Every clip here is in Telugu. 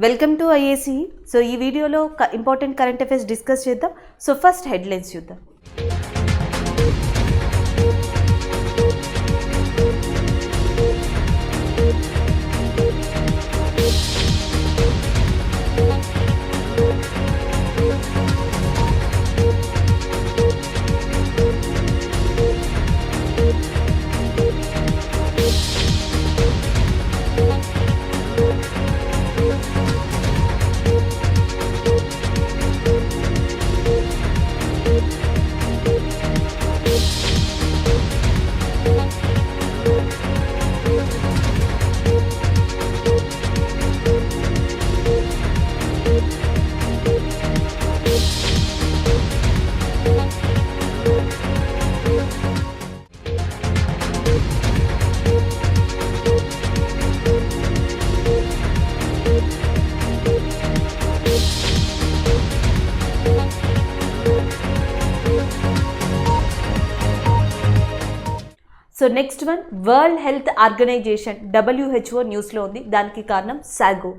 Welcome to IAC. సో ఈ వీడియోలో ఇంపార్టెంట్ కరెంట్ అఫైర్స్ డిస్కస్ చేద్దాం. సో ఫస్ట్ హెడ్లైన్స్ చూద్దాం. So next one, World Health Organization WHO న్యూస్లో ఉంది. దానికి కారణం SAGO,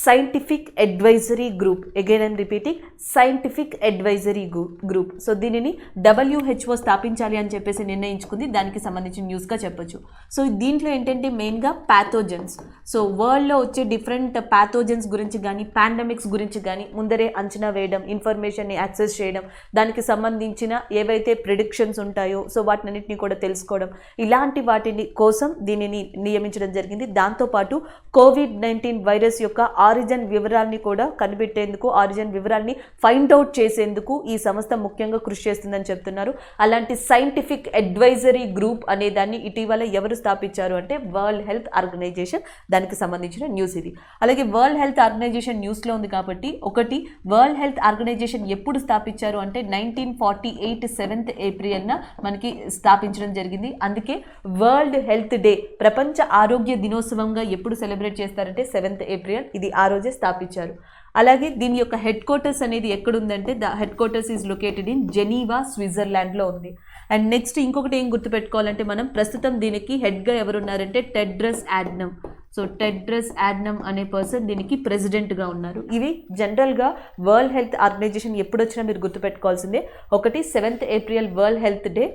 scientific advisory group. Again I'm repeating, scientific advisory group. So దీనిని WHO స్థాపించాలి అని చెప్పేసి నిర్ణయించుకుంది. దానికి సంబంధించిన న్యూస్గా చెప్పొచ్చు. సో దీంట్లో ఏంటంటే మెయిన్గా ప్యాథోజన్స్, సో వరల్డ్లో వచ్చే డిఫరెంట్ ప్యాథోజన్స్ గురించి కానీ పాండమిక్స్ గురించి కానీ ముందరే అంచనా వేయడం, ఇన్ఫర్మేషన్ని యాక్సెస్ చేయడం, దానికి సంబంధించిన ఏవైతే ప్రిడిక్షన్స్ ఉంటాయో సో వాటినన్నింటినీ కూడా తెలుసుకోవడం, ఇలాంటి వాటిని కోసం దీనిని నియమించడం జరిగింది. దాంతోపాటు COVID-19 వైరస్ యొక్క ఆరిజిన్ వివరాల్ని కూడా కనిపెట్టేందుకు, ఆరిజిన్ వివరాల్ని ఫైండ్ అవుట్ చేసేందుకు ఈ సంస్థ ముఖ్యంగా కృషి చేస్తుందని చెప్తున్నారు. అలాంటి సైంటిఫిక్ అడ్వైజరీ గ్రూప్ అనే దాన్ని ఇటీవల ఎవరు స్థాపించారు అంటే వరల్డ్ హెల్త్ ఆర్గనైజేషన్. దానికి సంబంధించిన న్యూస్ ఇది. అలాగే వరల్డ్ హెల్త్ ఆర్గనైజేషన్ న్యూస్లో ఉంది కాబట్టి, ఒకటి, వరల్డ్ హెల్త్ ఆర్గనైజేషన్ ఎప్పుడు స్థాపించారు అంటే 1948 7th ఏప్రిల్న మనకి స్థాపించడం జరిగింది. అందుకే వరల్డ్ హెల్త్ డే, ప్రపంచ ఆరోగ్య దినోత్సవంగా ఎప్పుడు సెలబ్రేట్ చేస్తారంటే 7th ఏప్రిల్. ఇది ఆ రోజే స్థాపించారు. అలాగే దీని యొక్క హెడ్ క్వార్టర్స్ అనేది ఎక్కడుందంటే the headquarters is located in Geneva, స్విట్జర్లాండ్లో ఉంది. అండ్ నెక్స్ట్ ఇంకొకటి ఏం గుర్తుపెట్టుకోవాలంటే మనం ప్రస్తుతం దీనికి హెడ్గా ఎవరున్నారంటే టెడ్రస్ అడ్నమ్. సో టెడ్రస్ అడ్నమ్ అనే పర్సన్ దీనికి ప్రెసిడెంట్గా ఉన్నారు. ఇవి జనరల్గా వరల్డ్ హెల్త్ ఆర్గనైజేషన్ ఎప్పుడు వచ్చినా మీరు గుర్తుపెట్టుకోవాల్సిందే. ఒకటి, 7th April world health day.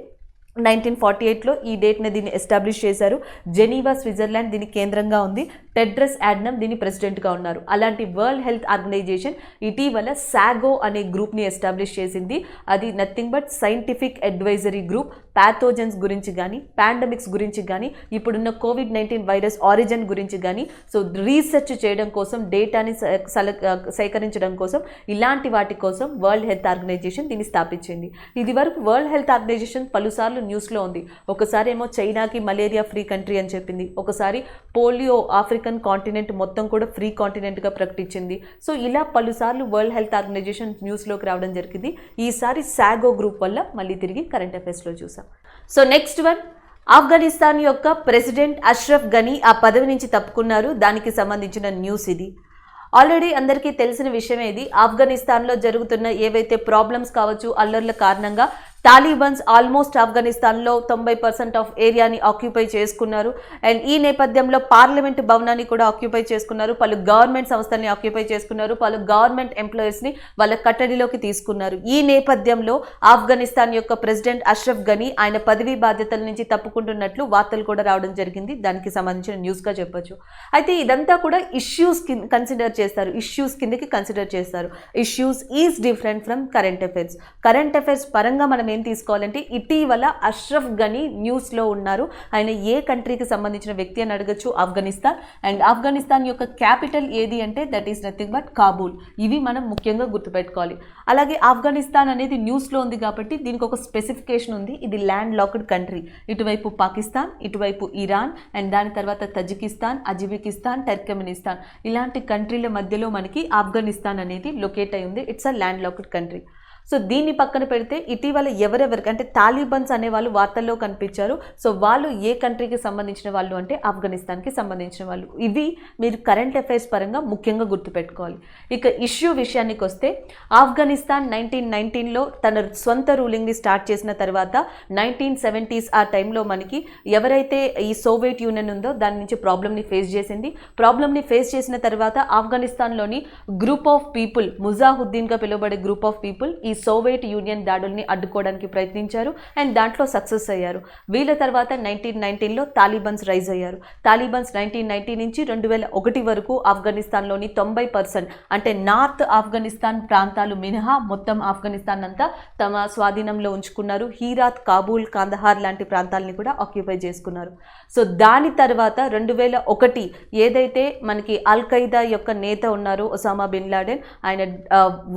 1948లో ఈ డేట్ని దీన్ని ఎస్టాబ్లిష్ చేశారు. జెనీవా, స్విట్జర్లాండ్ దీని కేంద్రంగా ఉంది. టెడ్రస్ అడ్నమ్ దీని ప్రెసిడెంట్గా ఉన్నారు. అలాంటి వరల్డ్ హెల్త్ ఆర్గనైజేషన్ ఇటీవల సాగో అనే గ్రూప్ని ఎస్టాబ్లిష్ చేసింది. అది nothing but scientific advisory group. Pathogens గురించి కానీ, పాండమిక్స్ గురించి కానీ, ఇప్పుడున్న COVID-19 వైరస్ ఆరిజిన్ గురించి కానీ సో రీసెర్చ్ చేయడం కోసం, డేటాని సేకరించడం కోసం, ఇలాంటి వాటి కోసం వరల్డ్ హెల్త్ ఆర్గనైజేషన్ దీన్ని స్థాపించింది. ఇది వరకు వరల్డ్ హెల్త్ ఆర్గనైజేషన్ పలుసార్లు న్యూస్లో ఉంది. ఒకసారి ఏమో చైనాకి మలేరియా ఫ్రీ కంట్రీ అని చెప్పింది, ఒకసారి పోలియో ఆఫ్రికన్ కాంటినెంట్ మొత్తం కూడా ఫ్రీ కాంటినెంట్గా ప్రకటించింది. సో ఇలా పలుసార్లు వరల్డ్ హెల్త్ ఆర్గనైజేషన్ న్యూస్లోకి రావడం జరిగింది. ఈసారి సాగో గ్రూప్ వల్ల మళ్ళీ తిరిగి కరెంట్ అఫైర్స్లో చూసాం. సో నెక్స్ట్ వన్, ఆఫ్ఘనిస్తాన్ యొక్క ప్రెసిడెంట్ అష్రఫ్ గనీ ఆ పదవి నుంచి తప్పుకున్నారు. దానికి సంబంధించిన న్యూస్ ఇది. ఆల్రెడీ అందరికీ తెలిసిన విషయమే ఇది. ఆఫ్ఘనిస్తాన్లో జరుగుతున్న ఏవైతే ప్రాబ్లమ్స్ కావచ్చు, అల్లర్ల కారణంగా తాలిబాన్స్ ఆల్మోస్ట్ ఆఫ్ఘనిస్తాన్లో 90% ఆఫ్ ఏరియాని ఆక్యుపై చేసుకున్నారు. అండ్ ఈ నేపథ్యంలో పార్లమెంట్ భవనాన్ని కూడా ఆక్యుపై చేసుకున్నారు. పలు గవర్నమెంట్ సంస్థల్ని ఆక్యుపై చేసుకున్నారు. పలు గవర్నమెంట్ ఎంప్లాయీస్ని వాళ్ళ కట్టడిలోకి తీసుకున్నారు. ఈ నేపథ్యంలో ఆఫ్ఘనిస్తాన్ యొక్క ప్రెసిడెంట్ అష్రఫ్ గనీ ఆయన పదవీ బాధ్యతల నుంచి తప్పుకుంటున్నట్లు వార్తలు కూడా రావడం జరిగింది. దానికి సంబంధించిన న్యూస్గా చెప్పొచ్చు. అయితే ఇదంతా కూడా ఇష్యూస్ కన్సిడర్ చేస్తారు, ఇష్యూస్ కిందకి కన్సిడర్ చేస్తారు. Issues is different from current affairs. Current affairs పరంగా మనం ఏం తీసుకోవాలంటే ఇటీవల అష్రఫ్ గనీ న్యూస్లో ఉన్నారు. ఆయన ఏ కంట్రీకి సంబంధించిన వ్యక్తి అని అడగచ్చు, ఆఫ్ఘనిస్తాన్. అండ్ ఆఫ్ఘనిస్తాన్ యొక్క క్యాపిటల్ ఏది అంటే that is nothing but Kabul. ఇవి మనం ముఖ్యంగా గుర్తుపెట్టుకోవాలి. అలాగే ఆఫ్ఘనిస్తాన్ అనేది న్యూస్లో ఉంది కాబట్టి దీనికి ఒక స్పెసిఫికేషన్ ఉంది. ఇది ల్యాండ్ లాక్డ్ కంట్రీ. ఇటువైపు పాకిస్తాన్, ఇటువైపు ఇరాన్, అండ్ దాని తర్వాత తజికిస్తాన్, అజిబికిస్తాన్, టర్కమెనిస్తాన్, ఇలాంటి కంట్రీల మధ్యలో మనకి ఆఫ్ఘనిస్తాన్ అనేది లొకేట్ అయి ఉంది. It's a land locked country. So దీన్ని పక్కన పెడితే ఇటీవల ఎవరెవరికి అంటే తాలిబన్స్ అనే వాళ్ళు వార్తల్లో కనిపించారు. సో వాళ్ళు ఏ కంట్రీకి సంబంధించిన వాళ్ళు అంటే ఆఫ్ఘనిస్తాన్కి సంబంధించిన వాళ్ళు. ఇవి మీరు కరెంట్ అఫైర్స్ పరంగా ముఖ్యంగా గుర్తుపెట్టుకోవాలి. ఇక ఇష్యూ విషయానికి వస్తే ఆఫ్ఘనిస్తాన్ 1919లో తన సొంత రూలింగ్ని స్టార్ట్ చేసిన తర్వాత 1970s ఆ టైంలో మనకి ఎవరైతే ఈ సోవియట్ యూనియన్ ఉందో దాని నుంచి ప్రాబ్లమ్ని ఫేస్ చేసింది. ప్రాబ్లమ్ని ఫేస్ చేసిన తర్వాత ఆఫ్ఘనిస్తాన్లోని గ్రూప్ ఆఫ్ పీపుల్ ముజాహుద్దీన్గా పిలువబడే గ్రూప్ ఆఫ్ పీపుల్ ఈ సోవియట్ యూనియన్ దాడుల్ని అడ్డుకోవడానికి ప్రయత్నించారు అండ్ దాంట్లో సక్సెస్ అయ్యారు. వీళ్ళ తర్వాత 1919లో తాలిబన్స్ రైజ్ అయ్యారు. తాలిబన్స్ 1990 నుంచి 2001 వరకు ఆఫ్ఘనిస్తాన్లోని 90% అంటే నార్త్ ఆఫ్ఘనిస్తాన్ ప్రాంతాలు మినహా మొత్తం ఆఫ్ఘనిస్తాన్ అంతా తమ స్వాధీనంలో ఉంచుకున్నారు. హీరాత్, కాబూల్, కాందహార్ లాంటి ప్రాంతాలని కూడా ఆక్యుపై చేసుకున్నారు. సో దాని తర్వాత 2001 ఏదైతే మనకి అల్ ఖైదా యొక్క నేత ఉన్నారో ఒసామా బిన్ లాడెన్, ఆయన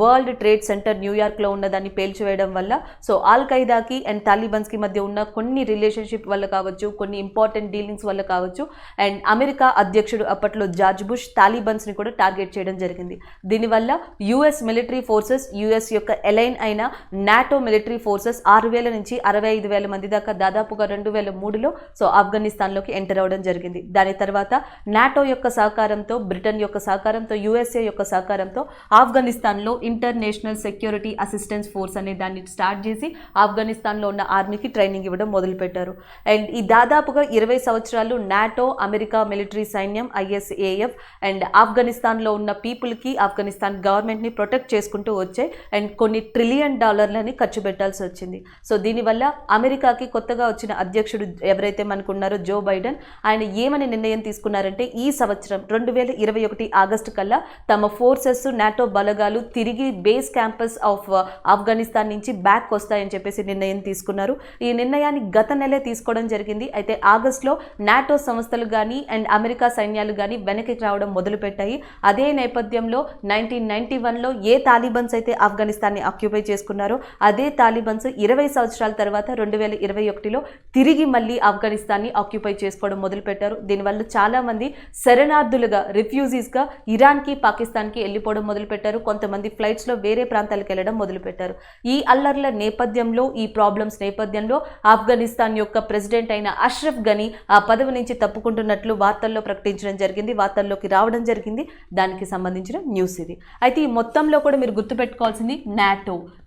వరల్డ్ ట్రేడ్ సెంటర్ న్యూయార్క్లో ఉన్నదాన్ని పేల్చివేయడం వల్ల సో అల్ ఖైదాకి అండ్ తాలిబన్స్కి మధ్య ఉన్న కొన్ని రిలేషన్షిప్ వల్ల కావచ్చు, కొన్ని ఇంపార్టెంట్ డీలింగ్స్ వల్ల కావచ్చు అండ్ అమెరికా అధ్యక్షుడు అప్పట్లో జార్జ్ బుష్ తాలిబన్స్ని కూడా టార్గెట్ చేయడం జరిగింది. దీనివల్ల యుఎస్ మిలిటరీ ఫోర్సెస్, యుఎస్ యొక్క ఎలైన్ అయిన నాటో మిలిటరీ ఫోర్సెస్ 6,000 నుంచి 65,000 మంది దాకా దాదాపుగా 2003లో సో ఆఫ్ఘనిస్తాన్లోకి ఎంటర్ అవ్వడం జరిగింది. దాని తర్వాత నాటో యొక్క సహకారంతో, బ్రిటన్ యొక్క సహకారంతో, యుఎస్ఏ యొక్క సహకారంతో ఆఫ్ఘనిస్తాన్లో ఇంటర్నేషనల్ సెక్యూరిటీ అసిస్టెన్స్ ఫోర్స్ అనే దాన్ని స్టార్ట్ చేసి ఆఫ్ఘనిస్తాన్లో ఉన్న ఆర్మీకి ట్రైనింగ్ ఇవ్వడం మొదలుపెట్టారు. అండ్ ఈ దాదాపుగా 20 సంవత్సరాలు నాటో, అమెరికా మిలిటరీ సైన్యం, ఐఎస్ఏఎఫ్ అండ్ ఆఫ్ఘనిస్తాన్లో ఉన్న పీపుల్కి ఆఫ్ఘనిస్తాన్ గవర్నమెంట్ని ప్రొటెక్ట్ చేసుకుంటూ వచ్చాయి అండ్ కొన్ని $1 ట్రిలియన్ ఖర్చు పెట్టాల్సి వచ్చింది. సో దీనివల్ల అమెరికాకి కొత్తగా వచ్చిన అధ్యక్షుడు ఎవరైతే మనకు ఉన్నారో జో బైడెన్, ఆయన ఏమని నిర్ణయం తీసుకున్నారంటే ఈ సంవత్సరం 2021 ఆగస్టు కల్లా తమ ఫోర్సెస్, నాటో బలగాలు తిరిగి బేస్ క్యాంపస్ ఆఫ్ ఆఫ్ఘనిస్తాన్ నుంచి బ్యాక్ వస్తాయని చెప్పేసి నిర్ణయం తీసుకున్నారు. ఈ నిర్ణయాన్ని గత నెలే తీసుకోవడం జరిగింది. అయితే ఆగస్టులో నాటో సంస్థలు కానీ అండ్ అమెరికా సైన్యాలు కానీ వెనక్కి రావడం మొదలుపెట్టాయి. అదే నేపథ్యంలో 1991లో ఏ తాలిబన్స్ అయితే ఆఫ్ఘనిస్తాన్ని ఆక్యుపై చేసుకున్నారో అదే తాలిబన్స్ 20 సంవత్సరాల తర్వాత 2021లో తిరిగి మళ్ళీ ఆఫ్ఘనిస్తాన్ని ఆక్యుపై చేసుకోవడం మొదలుపెట్టారు. దీనివల్ల చాలామంది శరణార్థులుగా, రిఫ్యూజీస్గా ఇరాన్కి, పాకిస్తాన్కి వెళ్ళిపోవడం మొదలుపెట్టారు. కొంతమంది ఫ్లైట్స్లో వేరే ప్రాంతాలకు వెళ్ళడం మొదలుపెట్టారు. ఈ అల్లర్ల నేపథ్యంలో, ఈ ప్రాబ్లమ్స్ నేపథ్యంలో ఆఫ్ఘనిస్తాన్ యొక్క ప్రెసిడెంట్ అయిన అష్రఫ్ గనీ ఆ పదవి నుంచి తప్పుకుంటున్నట్లు వార్తల్లో ప్రకటించడం జరిగింది, వార్తల్లోకి రావడం జరిగింది. దానికి సంబంధించిన న్యూస్ ఇది. అయితే ఈ మొత్తంలో కూడా మీరు గుర్తుపెట్టుకోవాల్సింది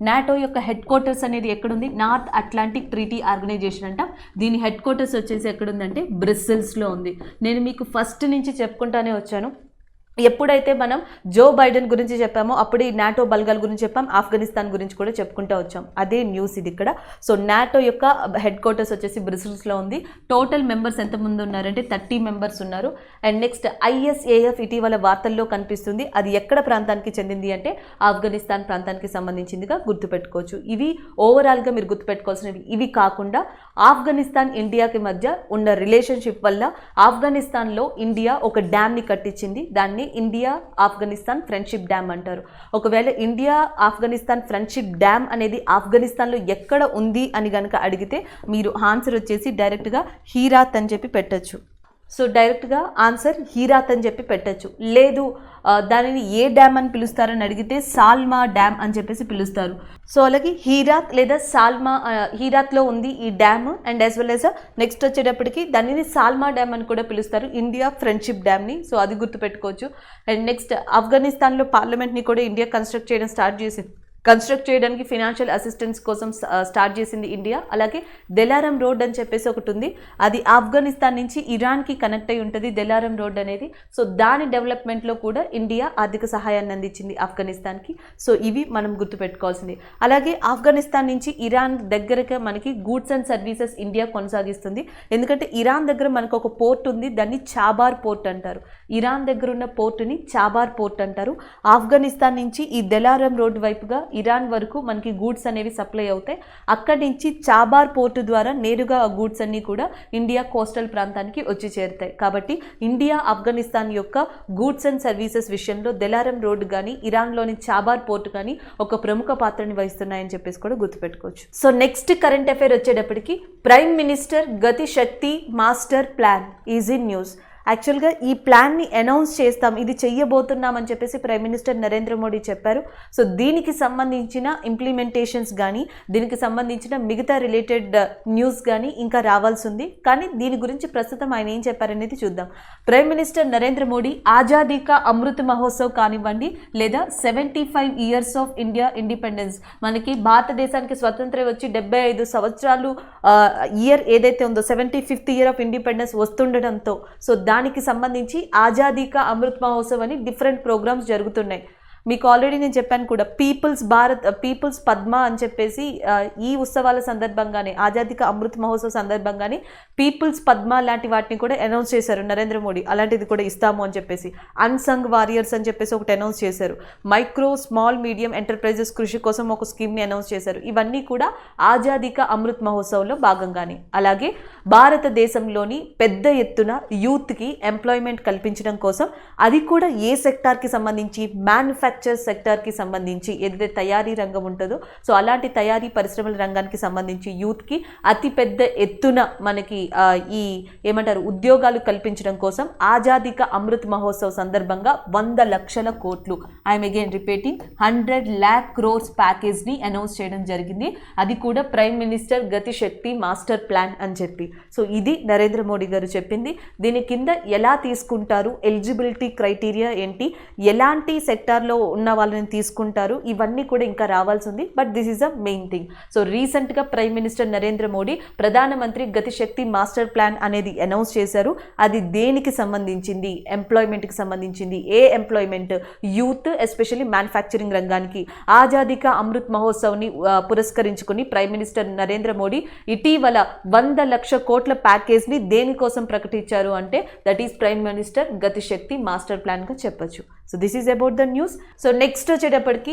నాటో యొక్క హెడ్ క్వార్టర్స్ అనేది ఎక్కడుంది? నార్త్ అట్లాంటిక్ ట్రీటీ ఆర్గనైజేషన్ అంట. దీని హెడ్ క్వార్టర్స్ వచ్చేసి ఎక్కడుందంటే బ్రస్సెల్స్లో ఉంది. నేను మీకు ఫస్ట్ నుంచి చెప్పుకుంటానే వచ్చాను. ఎప్పుడైతే మనం జో బైడెన్ గురించి చెప్పామో అప్పుడు ఈ నాటో బలగాల గురించి చెప్పాం, ఆఫ్ఘనిస్తాన్ గురించి కూడా చెప్పుకుంటూ వచ్చాం. అదే న్యూస్ ఇది ఇక్కడ. సో నాటో యొక్క హెడ్ క్వార్టర్స్ వచ్చేసి బ్రస్సెల్స్లో ఉంది. టోటల్ మెంబర్స్ ఎంతమంది ఉన్నారంటే 30 మెంబర్స్ ఉన్నారు. అండ్ నెక్స్ట్ ఐఎస్ఏఎఫ్ ఇటీవల వార్తల్లో కనిపిస్తుంది. అది ఎక్కడ ప్రాంతానికి చెందింది అంటే ఆఫ్ఘనిస్తాన్ ప్రాంతానికి సంబంధించిందిగా గుర్తుపెట్టుకోవచ్చు. ఇవి ఓవరాల్గా మీరు గుర్తుపెట్టుకోవాల్సినవి. ఇవి కాకుండా ఆఫ్ఘనిస్తాన్ ఇండియాకి మధ్య ఉన్న రిలేషన్షిప్ వల్ల ఆఫ్ఘనిస్తాన్లో ఇండియా ఒక డ్యామ్ని కట్టించింది. దాన్ని ఇండియా ఆఫ్ఘనిస్తాన్ ఫ్రెండ్షిప్ డ్యామ్ అంటారు. ఒకవేళ ఇండియా ఆఫ్ఘనిస్తాన్ ఫ్రెండ్షిప్ డ్యామ్ అనేది ఆఫ్ఘనిస్తాన్లో ఎక్కడ ఉంది అని కనుక అడిగితే మీరు ఆన్సర్ వచ్చేసి డైరెక్ట్గా హీరాత్ అని చెప్పి పెట్టచ్చు. సో డైరెక్ట్గా ఆన్సర్ హీరాత్ అని చెప్పి పెట్టచ్చు. లేదు దానిని ఏ డ్యామ్ అని పిలుస్తారని అడిగితే సాల్మా డ్యామ్ అని చెప్పేసి పిలుస్తారు. సో అలాగే హీరాత్ లేదా సాల్మా, హీరాత్లో ఉంది ఈ dam. And as well as next వచ్చేటప్పటికి దానిని సాల్మా డ్యామ్ అని కూడా పిలుస్తారు, ఇండియా ఫ్రెండ్షిప్ డ్యామ్ని. సో అది గుర్తుపెట్టుకోవచ్చు. అండ్ నెక్స్ట్ ఆఫ్ఘనిస్తాన్లో పార్లమెంట్ని కూడా ఇండియా కన్స్ట్రక్ట్ చేయడానికి ఫినాన్షియల్ అసిస్టెన్స్ కోసం స్టార్ట్ చేసింది ఇండియా. అలాగే దెలారం రోడ్ అని చెప్పేసి ఒకటి ఉంది, అది ఆఫ్ఘనిస్తాన్ నుంచి ఇరాన్కి కనెక్ట్ అయి ఉంటుంది దెలారం రోడ్ అనేది. సో దాని డెవలప్మెంట్లో కూడా ఇండియా ఆర్థిక సహాయాన్ని అందించింది ఆఫ్ఘనిస్తాన్కి. సో ఇవి మనం గుర్తుపెట్టుకోవాల్సింది. అలాగే ఆఫ్ఘనిస్తాన్ నుంచి ఇరాన్ దగ్గరగా మనకి గూడ్స్ అండ్ సర్వీసెస్ ఇండియా కొనసాగిస్తుంది. ఎందుకంటే ఇరాన్ దగ్గర మనకు ఒక పోర్ట్ ఉంది, దాన్ని చాబార్ పోర్ట్ అంటారు. ఇరాన్ దగ్గర ఉన్న పోర్టుని చాబార్ పోర్ట్ అంటారు. ఆఫ్ఘనిస్తాన్ నుంచి ఈ దెలారం రోడ్ వైపుగా ఇరాన్ వరకు మనకి గూడ్స్ అనేవి సప్లై అవుతాయి. అక్కడి నుంచి చాబార్ పోర్టు ద్వారా నేరుగా ఆ గూడ్స్ అన్నీ కూడా ఇండియా కోస్టల్ ప్రాంతానికి వచ్చి చేరుతాయి. కాబట్టి ఇండియా ఆఫ్ఘనిస్తాన్ యొక్క గూడ్స్ అండ్ సర్వీసెస్ విషయంలో దెలారం రోడ్ కానీ ఇరాన్లోని చాబార్ పోర్టు కానీ ఒక ప్రముఖ పాత్రని వహిస్తున్నాయని చెప్పేసి కూడా గుర్తుపెట్టుకోవచ్చు. సో నెక్స్ట్ కరెంట్ అఫైర్ వచ్చేటప్పటికి prime minister Gati Shakti master plan is in news. యాక్చువల్గా ఈ ప్లాన్ని అనౌన్స్ చేస్తాం, ఇది చెయ్యబోతున్నామని చెప్పేసి ప్రైమ్ మినిస్టర్ నరేంద్ర మోడీ చెప్పారు. సో దీనికి సంబంధించిన ఇంప్లిమెంటేషన్స్ కానీ దీనికి సంబంధించిన మిగతా రిలేటెడ్ న్యూస్ కానీ ఇంకా రావాల్సి ఉంది. కానీ దీని గురించి ప్రస్తుతం ఆయన ఏం చెప్పారనేది చూద్దాం. ప్రైమ్ మినిస్టర్ నరేంద్ర మోడీ ఆజాదీ కా అమృత్ మహోత్సవ్ కానివ్వండి లేదా 75 years ఆఫ్ ఇండియా ఇండిపెండెన్స్, మనకి భారతదేశానికి స్వతంత్రం వచ్చి 75 సంవత్సరాలు ఇయర్ ఏదైతే ఉందో 75th year ఆఫ్ ఇండిపెండెన్స్ వస్తుండడంతో సో దానికి సంబంధించి ఆజాదీ కా అమృత్ మహోత్సవ్ అని డిఫరెంట్ ప్రోగ్రామ్స్ జరుగుతున్నాయి. మీకు ఆల్రెడీ నేను చెప్పాను కూడా, పీపుల్స్ పద్మ అని చెప్పేసి ఈ ఉత్సవాల సందర్భంగానే ఆజాదీ కా అమృత్ మహోత్సవ్ సందర్భంగానే పీపుల్స్ పద్మ లాంటి వాటిని కూడా అనౌన్స్ చేశారు నరేంద్ర మోడీ. అలాంటిది కూడా ఇస్తాము అని చెప్పేసి అన్సంగ్ వారియర్స్ అని చెప్పేసి ఒకటి అనౌన్స్ చేశారు. మైక్రో స్మాల్ మీడియం ఎంటర్ప్రైజెస్ కృషి కోసం ఒక స్కీమ్ని అనౌన్స్ చేశారు. ఇవన్నీ కూడా ఆజాదీ కా అమృత్ మహోత్సవ్లో భాగంగానే. అలాగే భారతదేశంలోని పెద్ద ఎత్తున యూత్కి ఎంప్లాయ్మెంట్ కల్పించడం కోసం, అది కూడా ఏ సెక్టార్కి సంబంధించి, మ్యానుఫ్యాక్చరింగ్ సెక్టార్కి సంబంధించి ఏదైతే తయారీ రంగం ఉంటుందో సో అలాంటి తయారీ పరిశ్రమల రంగానికి సంబంధించి యూత్కి అతి పెద్ద ఎత్తున మనకి ఈ ఏమంటారు ఉద్యోగాలు కల్పించడం కోసం ఆజాదీ కా అమృత్ మహోత్సవ్ సందర్భంగా 100 లక్షల కోట్లు, I'm again repeating 100 lakh crores ప్యాకేజ్ని అనౌన్స్ చేయడం జరిగింది. అది కూడా prime minister Gati Shakti master plan అని చెప్పి. సో ఇది నరేంద్ర మోడీ గారు చెప్పింది. దీని కింద ఎలా తీసుకుంటారు, ఎలిజిబిలిటీ క్రైటీరియా ఏంటి, ఎలాంటి సెక్టార్లో ఉన్న వాళ్ళని తీసుకుంటారు, ఇవన్నీ కూడా ఇంకా రావాల్సి ఉంది. But this is a main thing. So రీసెంట్గా ప్రైమ్ మినిస్టర్ నరేంద్ర మోడీ ప్రధానమంత్రి గతి శక్తి మాస్టర్ ప్లాన్ అనేది అనౌన్స్ చేశారు. అది దేనికి సంబంధించింది, ఎంప్లాయ్మెంట్కి సంబంధించింది. ఏ ఎంప్లాయ్మెంట్, యూత్ ఎస్పెషల్లీ మ్యానుఫ్యాక్చరింగ్ రంగానికి. ఆజాదీ కా అమృత్ మహోత్సవ్ని పురస్కరించుకుని ప్రైమ్ మినిస్టర్ నరేంద్ర మోడీ ఇటీవల 100 లక్ష కోట్ల ప్యాకేజ్ని దేనికోసం ప్రకటించారు అంటే that is prime minister Gati Shakti master ప్లాన్గా చెప్పొచ్చు. So this is about the news. So next వచ్చేటప్పటికి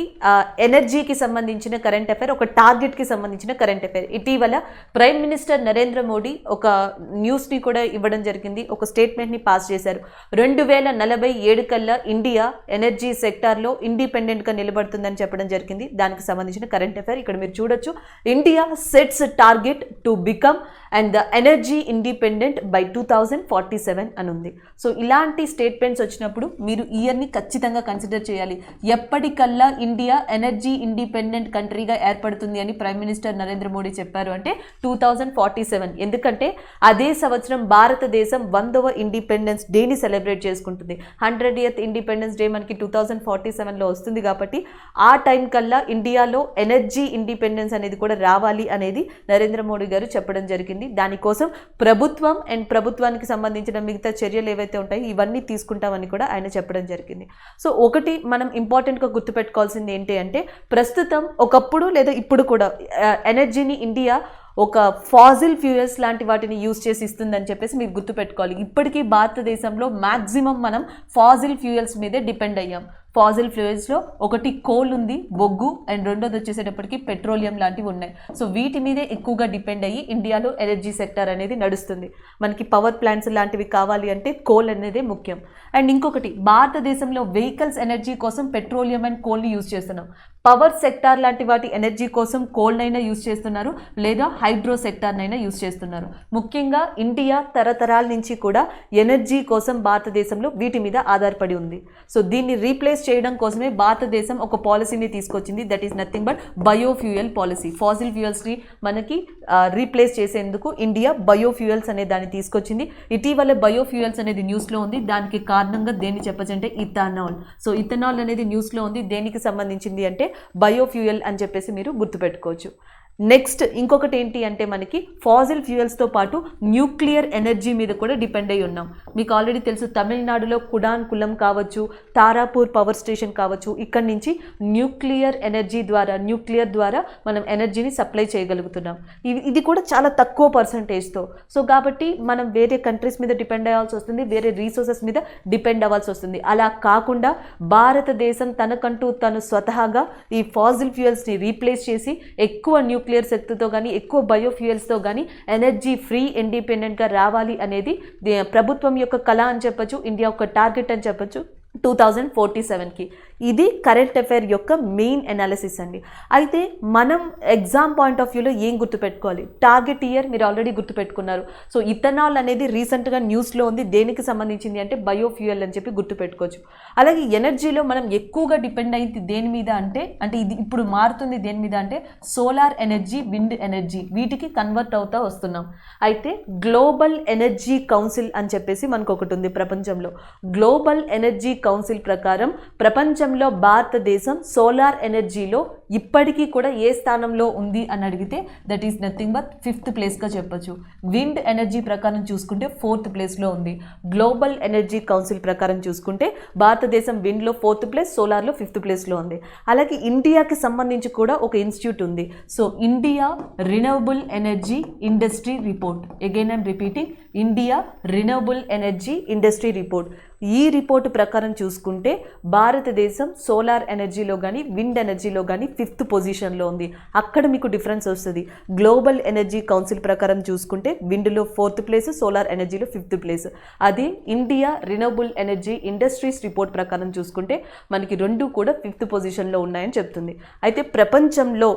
ఎనర్జీకి సంబంధించిన కరెంట్ అఫైర్, ఒక టార్గెట్కి సంబంధించిన కరెంట్ అఫైర్. ఇటీవల ప్రైమ్ మినిస్టర్ నరేంద్ర మోడీ ఒక న్యూస్ని కూడా ఇవ్వడం జరిగింది, ఒక స్టేట్మెంట్ని పాస్ చేశారు. 2047 కల్లా ఇండియా ఎనర్జీ సెక్టార్లో ఇండిపెండెంట్గా నిలబడుతుందని చెప్పడం జరిగింది. దానికి సంబంధించిన కరెంట్ అఫైర్ ఇక్కడ మీరు చూడొచ్చు. India sets target to become and the energy independent by 2047 అని ఉంది. సో ఇలాంటి స్టేట్మెంట్స్ వచ్చినప్పుడు మీరు ఇయర్ని ఖచ్చితంగా కన్సిడర్ చేయాలి. ఎప్పటికల్లా ఇండియా ఎనర్జీ ఇండిపెండెంట్ కంట్రీగా ఏర్పడుతుంది అని ప్రైమ్ మినిస్టర్ నరేంద్ర మోడీ చెప్పారు అంటే 2047. ఎందుకంటే అదే సంవత్సరం భారతదేశం 100వ ఇండిపెండెన్స్ డేని సెలబ్రేట్ చేసుకుంటుంది. 100th ఇండిపెండెన్స్ డే మనకి 2047లో వస్తుంది. కాబట్టి ఆ టైం కల్లా ఇండియాలో ఎనర్జీ ఇండిపెండెన్స్ అనేది కూడా రావాలి అనేది నరేంద్ర మోడీ గారు చెప్పడం జరిగింది. దానికోసం ప్రభుత్వం అండ్ ప్రభుత్వానికి సంబంధించిన మిగతా చర్యలు ఏవైతే ఉంటాయో ఇవన్నీ తీసుకుంటామని కూడా ఆయన చెప్పడం జరిగింది. సో ఒకటి మనం ఇంపార్టెంట్గా గుర్తుపెట్టుకోవాల్సింది ఏంటి అంటే, ప్రస్తుతం ఒకప్పుడు లేదా ఇప్పుడు కూడా ఎనర్జీని ఇండియా ఒక ఫాజిల్ ఫ్యూయల్స్ లాంటి వాటిని యూజ్ చేసి ఇస్తుందని చెప్పేసి మీరు గుర్తుపెట్టుకోవాలి. ఇప్పటికీ భారతదేశంలో మ్యాక్సిమం మనం ఫాజిల్ ఫ్యూయల్స్ మీదే డిపెండ్ అయ్యాం. ఫాజిల్ ఫ్యూయల్స్లో ఒకటి కోల్ ఉంది, బొగ్గు, అండ్ రెండోది వచ్చేసేటప్పటికి పెట్రోలియం లాంటివి ఉన్నాయి. సో వీటి మీదే ఎక్కువగా డిపెండ్ అయ్యి ఇండియాలో ఎనర్జీ సెక్టర్ అనేది నడుస్తుంది. మనకి పవర్ ప్లాంట్స్ లాంటివి కావాలి అంటే కోల్ అనేదే ముఖ్యం. అండ్ ఇంకొకటి, భారతదేశంలో వెహికల్స్ ఎనర్జీ కోసం పెట్రోలియం అండ్ కోల్ని యూజ్ చేస్తున్నాం. పవర్ సెక్టార్ లాంటి వాటి ఎనర్జీ కోసం కోల్నైనా యూజ్ చేస్తున్నారు లేదా హైడ్రో సెక్టార్నైనా యూజ్ చేస్తున్నారు. ముఖ్యంగా ఇండియా తరతరాల నుంచి కూడా ఎనర్జీ కోసం భారతదేశంలో వీటి మీద ఆధారపడి ఉంది. సో దీన్ని రీప్లేస్ చేయడం కోసమే భారతదేశం ఒక పాలసీని తీసుకొచ్చింది. That is nothing but biofuel policy. Fossil ఫ్యూయల్స్ని మనకి రీప్లేస్ చేసేందుకు ఇండియా బయోఫ్యూయల్స్ అనే దాన్ని తీసుకొచ్చింది. ఇటీవల బయోఫ్యూయల్స్ అనేది న్యూస్లో ఉంది. దానికి కారణంగా దేన్ని చెప్పచ్చు అంటే ఇథనాల్. సో ఇథనాల్ అనేది న్యూస్లో ఉంది. దేనికి సంబంధించింది అంటే బయోఫ్యూయల్ అని చెప్పేసి మీరు గుర్తుపెట్టుకోవచ్చు. నెక్స్ట్ ఇంకొకటి ఏంటి అంటే, మనకి ఫాజిల్ ఫ్యూయల్స్తో పాటు న్యూక్లియర్ ఎనర్జీ మీద కూడా డిపెండ్ అయి ఉన్నాం. మీకు ఆల్రెడీ తెలుసు, తమిళనాడులో కుడాన్కులం కావచ్చు, తారాపూర్ పవర్ స్టేషన్ కావచ్చు, ఇక్కడి నుంచి న్యూక్లియర్ ద్వారా మనం ఎనర్జీని సప్లై చేయగలుగుతున్నాం. ఇది కూడా చాలా తక్కువ పర్సంటేజ్తో. సో కాబట్టి మనం వేరే కంట్రీస్ మీద డిపెండ్ అవ్వాల్సి వస్తుంది, వేరే రీసోర్సెస్ మీద డిపెండ్ అవ్వాల్సి వస్తుంది. అలా కాకుండా భారతదేశం తనకంటూ తను స్వతహాగా ఈ ఫాజిల్ ఫ్యూయల్స్ని రీప్లేస్ చేసి ఎక్కువ న్యూక్లియర్ శక్తితో కానీ ఎక్కువ బయోఫ్యూయల్స్తో కానీ ఎనర్జీ ఫ్రీ ఇండిపెండెంట్గా రావాలి అనేది ప్రభుత్వం యొక్క కళ అని చెప్పొచ్చు, ఇండియా యొక్క టార్గెట్ అని చెప్పొచ్చు. 2047కి. ఇది కరెంట్ అఫైర్ యొక్క మెయిన్ అనాలిసిస్ అండి. అయితే మనం ఎగ్జామ్ పాయింట్ ఆఫ్ వ్యూలో ఏం గుర్తుపెట్టుకోవాలి, టార్గెట్ ఇయర్ మీరు ఆల్రెడీ గుర్తుపెట్టుకున్నారు. సో ఇథనాల్ అనేది రీసెంట్గా న్యూస్లో ఉంది, దేనికి సంబంధించింది అంటే బయోఫ్యూయల్ అని చెప్పి గుర్తుపెట్టుకోవచ్చు. అలాగే ఎనర్జీలో మనం ఎక్కువగా డిపెండ్ అయింది దేని మీద అంటే ఇది ఇప్పుడు మారుతుంది దేని మీద అంటే సోలార్ ఎనర్జీ, విండ్ ఎనర్జీ, వీటికి కన్వర్ట్ అవుతా వస్తున్నాం. అయితే గ్లోబల్ ఎనర్జీ కౌన్సిల్ అని చెప్పేసి మనకు ఒకటి ఉంది ప్రపంచంలో. గ్లోబల్ ఎనర్జీ కౌన్సిల్ ప్రకారం ప్రపంచంలో భారతదేశం సోలార్ ఎనర్జీలో ఇప్పటికీ కూడా ఏ స్థానంలో ఉంది అని అడిగితే that is nothing but 5th ప్లేస్గా చెప్పొచ్చు. విండ్ ఎనర్జీ ప్రకారం చూసుకుంటే 4th ప్లేస్లో ఉంది. గ్లోబల్ ఎనర్జీ కౌన్సిల్ ప్రకారం చూసుకుంటే భారతదేశం విండ్లో 4th ప్లేస్, సోలార్లో 5th ప్లేస్లో ఉంది. అలాగే ఇండియాకి సంబంధించి కూడా ఒక ఇన్స్టిట్యూట్ ఉంది. So India renewable energy industry report, again I'm repeating, India renewable energy industry report. ఈ రిపోర్టు ప్రకారం చూసుకుంటే భారతదేశం సోలార్ ఎనర్జీలో కానీ విండ్ ఎనర్జీలో కానీ 5th పొజిషన్లో ఉంది. అక్కడ మీకు డిఫరెన్స్ వస్తుంది. గ్లోబల్ ఎనర్జీ కౌన్సిల్ ప్రకారం చూసుకుంటే విండ్లో 4th ప్లేస్, సోలార్ ఎనర్జీలో 5th ప్లేస్. అది India renewable energy industries report ప్రకారం చూసుకుంటే మనకి రెండు కూడా 5th పొజిషన్లో ఉన్నాయని చెప్తుంది. అయితే ప్రపంచంలో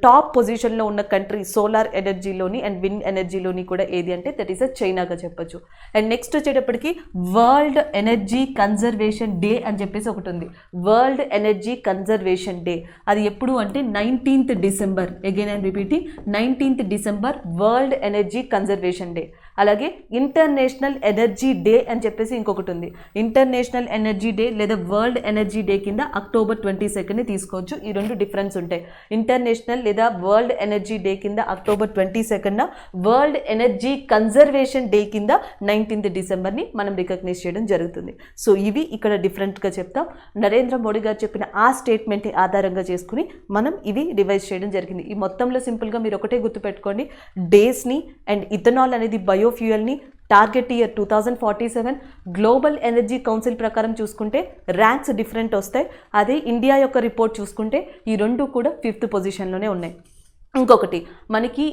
టాప్ పొజిషన్లో ఉన్న కంట్రీ సోలార్ ఎనర్జీలోని అండ్ విండ్ ఎనర్జీలోని కూడా ఏది అంటే దట్ ఈస్ చైనాగా చెప్పొచ్చు. అండ్ నెక్స్ట్ వచ్చేటప్పటికి వరల్డ్ ఎనర్జీ కన్జర్వేషన్ డే అని చెప్పేసి ఒకటి ఉంది. వరల్డ్ ఎనర్జీ కన్జర్వేషన్ డే అది ఎప్పుడు అంటే 19th December, again I'm repeating, 19th December world energy conservation day. అలాగే ఇంటర్నేషనల్ ఎనర్జీ డే అని చెప్పేసి ఇంకొకటి ఉంది. ఇంటర్నేషనల్ ఎనర్జీ డే లేదా వరల్డ్ ఎనర్జీ డే కింద October 22nd తీసుకోవచ్చు. ఈ రెండు డిఫరెన్స్ ఉంటాయి. ఇంటర్నేషనల్ లేదా వరల్డ్ ఎనర్జీ డే కింద October 22nd, world energy conservation day కింద 19th డిసెంబర్ని మనం రికగ్నైజ్ చేయడం జరుగుతుంది. సో ఇవి ఇక్కడ డిఫరెంట్గా చెప్తాం. నరేంద్ర మోడీ గారు చెప్పిన ఆ స్టేట్మెంట్ ఆధారంగా చేసుకుని మనం ఇవి రివైజ్ చేయడం జరిగింది. ఈ మొత్తంలో సింపుల్గా మీరు ఒకటే గుర్తుపెట్టుకోండి, డేస్ని అండ్ ఇథనాల్ అనేది బయోఫ్యూయల్ని, target year 2047, global energy council ప్రకారం చూసుకుంటే ర్యాంక్స్ డిఫరెంట్ వస్తాయి. అదే ఇండియా యొక్క రిపోర్ట్ చూసుకుంటే ఈ రెండు కూడా 5th పొజిషన్లోనే ఉన్నాయి. ఇంకొకటి మనకి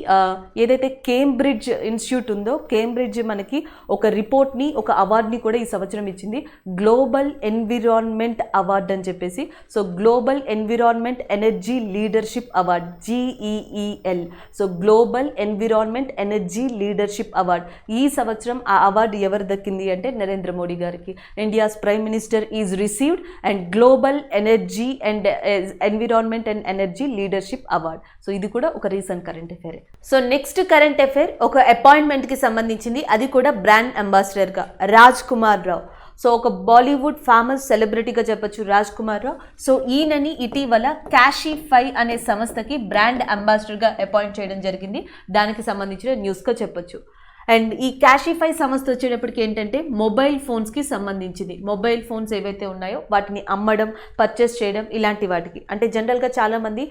ఏదైతే కేంబ్రిడ్జ్ ఇన్స్టిట్యూట్ ఉందో, కేంబ్రిడ్జ్ మనకి ఒక రిపోర్ట్ని, ఒక అవార్డ్ని కూడా ఈ సంవత్సరం ఇచ్చింది, గ్లోబల్ ఎన్విరాన్మెంట్ అవార్డ్ అని చెప్పేసి. So global environment energy leadership award, GEEL. So global environment energy leadership award. ఈ సంవత్సరం ఆ అవార్డు ఎవరు దక్కింది అంటే నరేంద్ర మోడీ గారికి. India's prime minister is received and global energy and environment and energy leadership award. So ఇది కూడా ఒక recent current affair. So next current affair ఒక అపాయింట్మెంట్కి సంబంధించింది, అది కూడా బ్రాండ్ అంబాసిడర్గా రాజ్ కుమార్ రావు. సో ఒక బాలీవుడ్ ఫేమస్ సెలబ్రిటీగా చెప్పొచ్చు రాజ్ కుమార్ రావు. సో ఈయనని ఇటీవల క్యాషిఫై అనే సంస్థకి బ్రాండ్ అంబాసిడర్గా అపాయింట్ చేయడం జరిగింది. దానికి సంబంధించిన న్యూస్గా చెప్పొచ్చు. అండ్ ఈ క్యాషిఫై సంస్థ వచ్చేటప్పటికి ఏంటంటే మొబైల్ ఫోన్స్కి సంబంధించింది. మొబైల్ ఫోన్స్ ఏవైతే ఉన్నాయో వాటిని అమ్మడం, పర్చేస్ చేయడం, ఇలాంటి వాటికి. అంటే జనరల్గా చాలామంది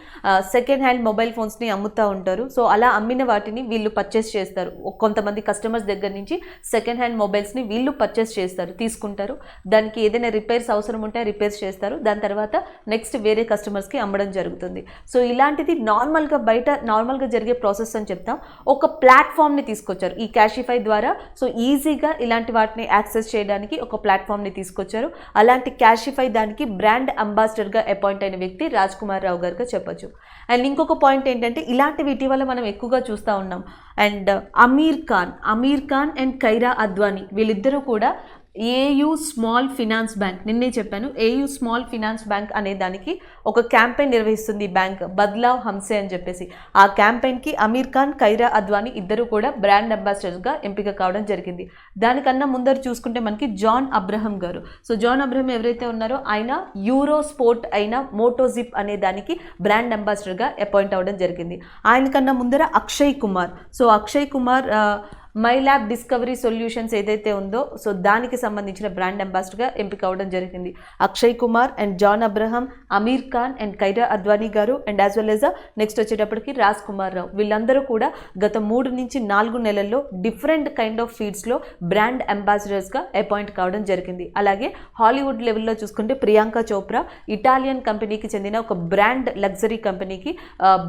సెకండ్ హ్యాండ్ మొబైల్ ఫోన్స్ని అమ్ముతూ ఉంటారు. సో అలా అమ్మిన వాటిని వీళ్ళు పర్చేస్ చేస్తారు. కొంతమంది కస్టమర్స్ దగ్గర నుంచి సెకండ్ హ్యాండ్ మొబైల్స్ని వీళ్ళు పర్చేస్ చేస్తారు, తీసుకుంటారు. దానికి ఏదైనా రిపేర్స్ అవసరం ఉంటే రిపేర్స్ చేస్తారు. దాని తర్వాత నెక్స్ట్ వేరే కస్టమర్స్కి అమ్మడం జరుగుతుంది. సో ఇలాంటిది నార్మల్గా జరిగే ప్రాసెస్ అని చెప్తాం. ఒక ప్లాట్ఫామ్ని తీసుకొచ్చారు ఈ క్యాషిఫై ద్వారా. సో ఈజీగా ఇలాంటి వాటిని యాక్సెస్ చేయడానికి ఒక ప్లాట్ఫామ్ని తీసుకొచ్చారు. అలాంటి క్యాషిఫై దానికి బ్రాండ్ అంబాసిడర్గా అపాయింట్ అయిన వ్యక్తి రాజ్ కుమార్ రావు గారుగా చెప్పొచ్చు. అండ్ ఇంకొక పాయింట్ ఏంటంటే ఇలాంటివి ఇటీవల మనం ఎక్కువగా చూస్తూ ఉన్నాం. అండ్ అమీర్ ఖాన్ అండ్ కైరా అద్వానీ వీళ్ళిద్దరూ కూడా ఏయూ స్మాల్ ఫినాన్స్ బ్యాంక్, నిన్నే చెప్పాను, ఏయూ స్మాల్ ఫినాన్స్ బ్యాంక్ అనే దానికి ఒక క్యాంపెయిన్ నిర్వహిస్తుంది బ్యాంక్, బద్లావ్ హమ్సే అని చెప్పేసి. ఆ క్యాంపెయిన్కి అమీర్ ఖాన్, కైరా అద్వానీ ఇద్దరు కూడా బ్రాండ్ అంబాసిడర్స్గా ఎంపిక కావడం జరిగింది. దానికన్నా ముందర చూసుకుంటే మనకి జాన్ అబ్రహం గారు. సో జాన్ అబ్రహం ఎవరైతే ఉన్నారో ఆయన యూరో స్పోర్ట్ అయిన మోటోజిప్ అనే దానికి బ్రాండ్ అంబాసిడర్గా అపాయింట్ అవ్వడం జరిగింది. ఆయనకన్నా ముందర Akshay Kumar. So Akshay Kumar my lab discovery solutions ఏదైతే ఉందో సో దానికి సంబంధించిన బ్రాండ్ అంబాసిడర్గా ఎంపిక అవ్వడం జరిగింది. అక్షయ్ కుమార్ అండ్ జాన్ అబ్రహం అమీర్ ఖాన్ అండ్ కైరా అద్వానీ గారు and as well as next వచ్చేటప్పటికి రాజ్ కుమార్ రావు, వీళ్ళందరూ కూడా గత 3 నుంచి 4 నెలల్లో డిఫరెంట్ కైండ్ ఆఫ్ ఫీల్డ్స్లో బ్రాండ్ అంబాసిడర్స్గా అపాయింట్ కావడం జరిగింది. అలాగే హాలీవుడ్ లెవెల్లో చూసుకుంటే ప్రియాంక చోప్రా ఇటాలియన్ కంపెనీకి చెందిన ఒక బ్రాండ్ లగ్జరీ కంపెనీకి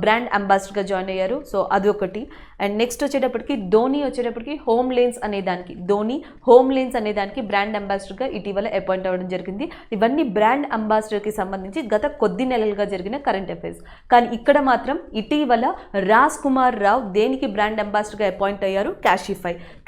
బ్రాండ్ అంబాసిడర్గా జాయిన్ అయ్యారు. సో అదొకటి. అండ్ నెక్స్ట్ వచ్చేటప్పటికి ధోని వచ్చేటప్పటికి హోమ్ లేన్స్ అనే దానికి బ్రాండ్ అంబాసిడర్గా ఇటీవల అపాయింట్ అవ్వడం జరిగింది. ఇవన్నీ బ్రాండ్ అంబాసిడర్కి సంబంధించి గత కొద్ది నెలలుగా జరిగిన కరెంట్ అఫైర్స్. కానీ ఇక్కడ మాత్రం ఇటీవల రాజ్ కుమార్ రావు దేనికి బ్రాండ్ అంబాసిడర్గా అపాయింట్ అయ్యారు?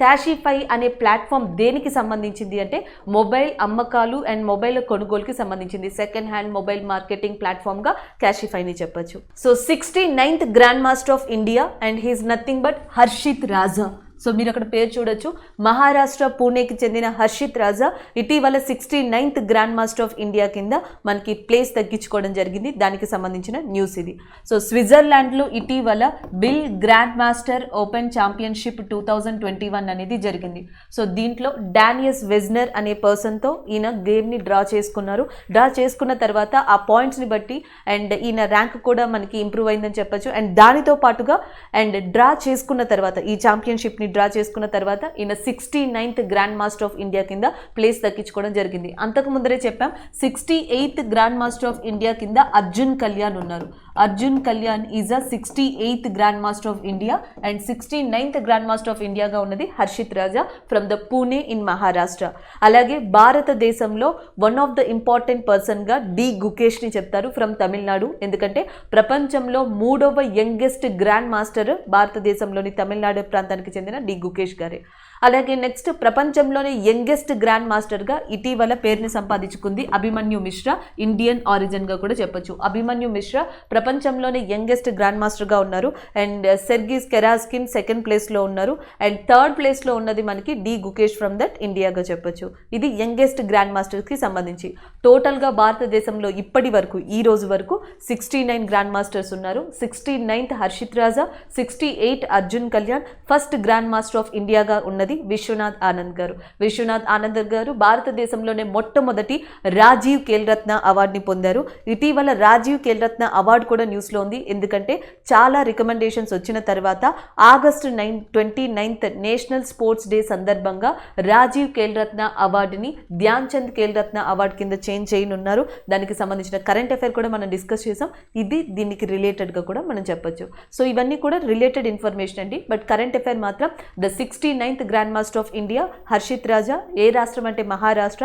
క్యాషిఫై అనే ప్లాట్ఫామ్ దేనికి సంబంధించింది అంటే మొబైల్ అమ్మకాలు అండ్ మొబైల్ కొనుగోలుకి సంబంధించింది. సెకండ్ హ్యాండ్ మొబైల్ మార్కెటింగ్ ప్లాట్ఫామ్గా క్యాషిఫైని చెప్పొచ్చు. So 69th grand master of India and he is nothing but Harshit Raja. So మీరు అక్కడ పేరు చూడొచ్చు, మహారాష్ట్ర పూణేకి చెందిన హర్షిత్ రాజా ఇటీవల 69th grand master of India కింద మనకి ప్లేస్ తగ్గించుకోవడం జరిగింది. దానికి సంబంధించిన న్యూస్ ఇది. సో స్విట్జర్లాండ్లో ఇటీవల bill grand master open championship 2021 అనేది జరిగింది. సో దీంట్లో డానియస్ వెజ్నర్ అనే పర్సన్తో ఈయన గేమ్ని డ్రా చేసుకున్నారు. డ్రా చేసుకున్న తర్వాత ఆ పాయింట్స్ని బట్టి అండ్ ఈయన ర్యాంక్ కూడా మనకి ఇంప్రూవ్ అయిందని చెప్పొచ్చు. అండ్ దానితో పాటుగా అండ్ డ్రా చేసుకున్న తర్వాత ఈ ఛాంపియన్షిప్ని డ్రా చేసుకున్న తర్వాత ఈయన 69th grand master of India కింద ప్లేస్ దక్కించుకోవడం జరిగింది. అంతకు ముందరే చెప్పాం 68th grand master of India కింద అర్జున్ కళ్యాణ్ ఉన్నారు. Arjun Kalyan is 68th grand master of India and 69th grand master of ఇండియాగా ఉన్నది Harshit Raja from the Pune in Maharashtra. అలాగే భారతదేశంలో వన్ ఆఫ్ ద ఇంపార్టెంట్ పర్సన్గా డి గుకేష్ని చెప్తారు ఫ్రమ్ తమిళనాడు. ఎందుకంటే ప్రపంచంలో 3వ యంగెస్ట్ గ్రాండ్ మాస్టర్ భారతదేశంలోని తమిళనాడు ప్రాంతానికి చెందిన డి గుకేష్ గారే. అలాగే నెక్స్ట్ ప్రపంచంలోనే యంగెస్ట్ గ్రాండ్ మాస్టర్గా ఇటీవల పేరుని సంపాదించుకుంది అభిమన్యు మిశ్రా, ఇండియన్ ఆరిజిన్గా కూడా చెప్పొచ్చు. అభిమన్యు మిశ్రా ప్రపంచంలోనే యంగెస్ట్ గ్రాండ్ మాస్టర్గా ఉన్నారు. అండ్ సెర్గీస్ కెరాస్కిన్ సెకండ్ ప్లేస్లో ఉన్నారు. అండ్ థర్డ్ ప్లేస్లో ఉన్నది మనకి డి గుకేష్ ఫ్రమ్ దట్ ఇండియాగా చెప్పొచ్చు. ఇది యంగెస్ట్ గ్రాండ్ మాస్టర్స్కి సంబంధించి. టోటల్గా భారతదేశంలో ఇప్పటి వరకు ఈ రోజు వరకు 69 గ్రాండ్ మాస్టర్స్ ఉన్నారు. 69th Harshit Raja, 68 Arjun Kalyan, first grand master of ఇండియాగా ఉన్నది విశ్వనాథ్ ఆనంద్ గారు భారతదేశంలోనే మొట్టమొదటి రాజీవ్ ఖేల్ రత్న అవార్డుని పొందారు. ఇటీవల రాజీవ్ ఖేల్ రత్న అవార్డు కూడా న్యూస్లో ఉంది. ఎందుకంటే చాలా రికమెండేషన్స్ వచ్చిన తర్వాత August 29th national sports day సందర్భంగా రాజీవ్ ఖేల్ రత్న అవార్డుని ధ్యాన్ చంద్ ఖేల్ రత్న అవార్డు కింద చేంజ్ చేయనున్నారు. దానికి సంబంధించిన కరెంట్ అఫైర్ కూడా మనం డిస్కస్ చేసాం. ఇది దీనికి రిలేటెడ్గా కూడా మనం చెప్పొచ్చు. సో ఇవన్నీ కూడా రిలేటెడ్ ఇన్ఫర్మేషన్ అండి. బట్ కరెంట్ అఫైర్ మాత్రం the 69th grand master of India Harshit Raja, ఏ రాష్ట్రం అంటే మహారాష్ట్ర,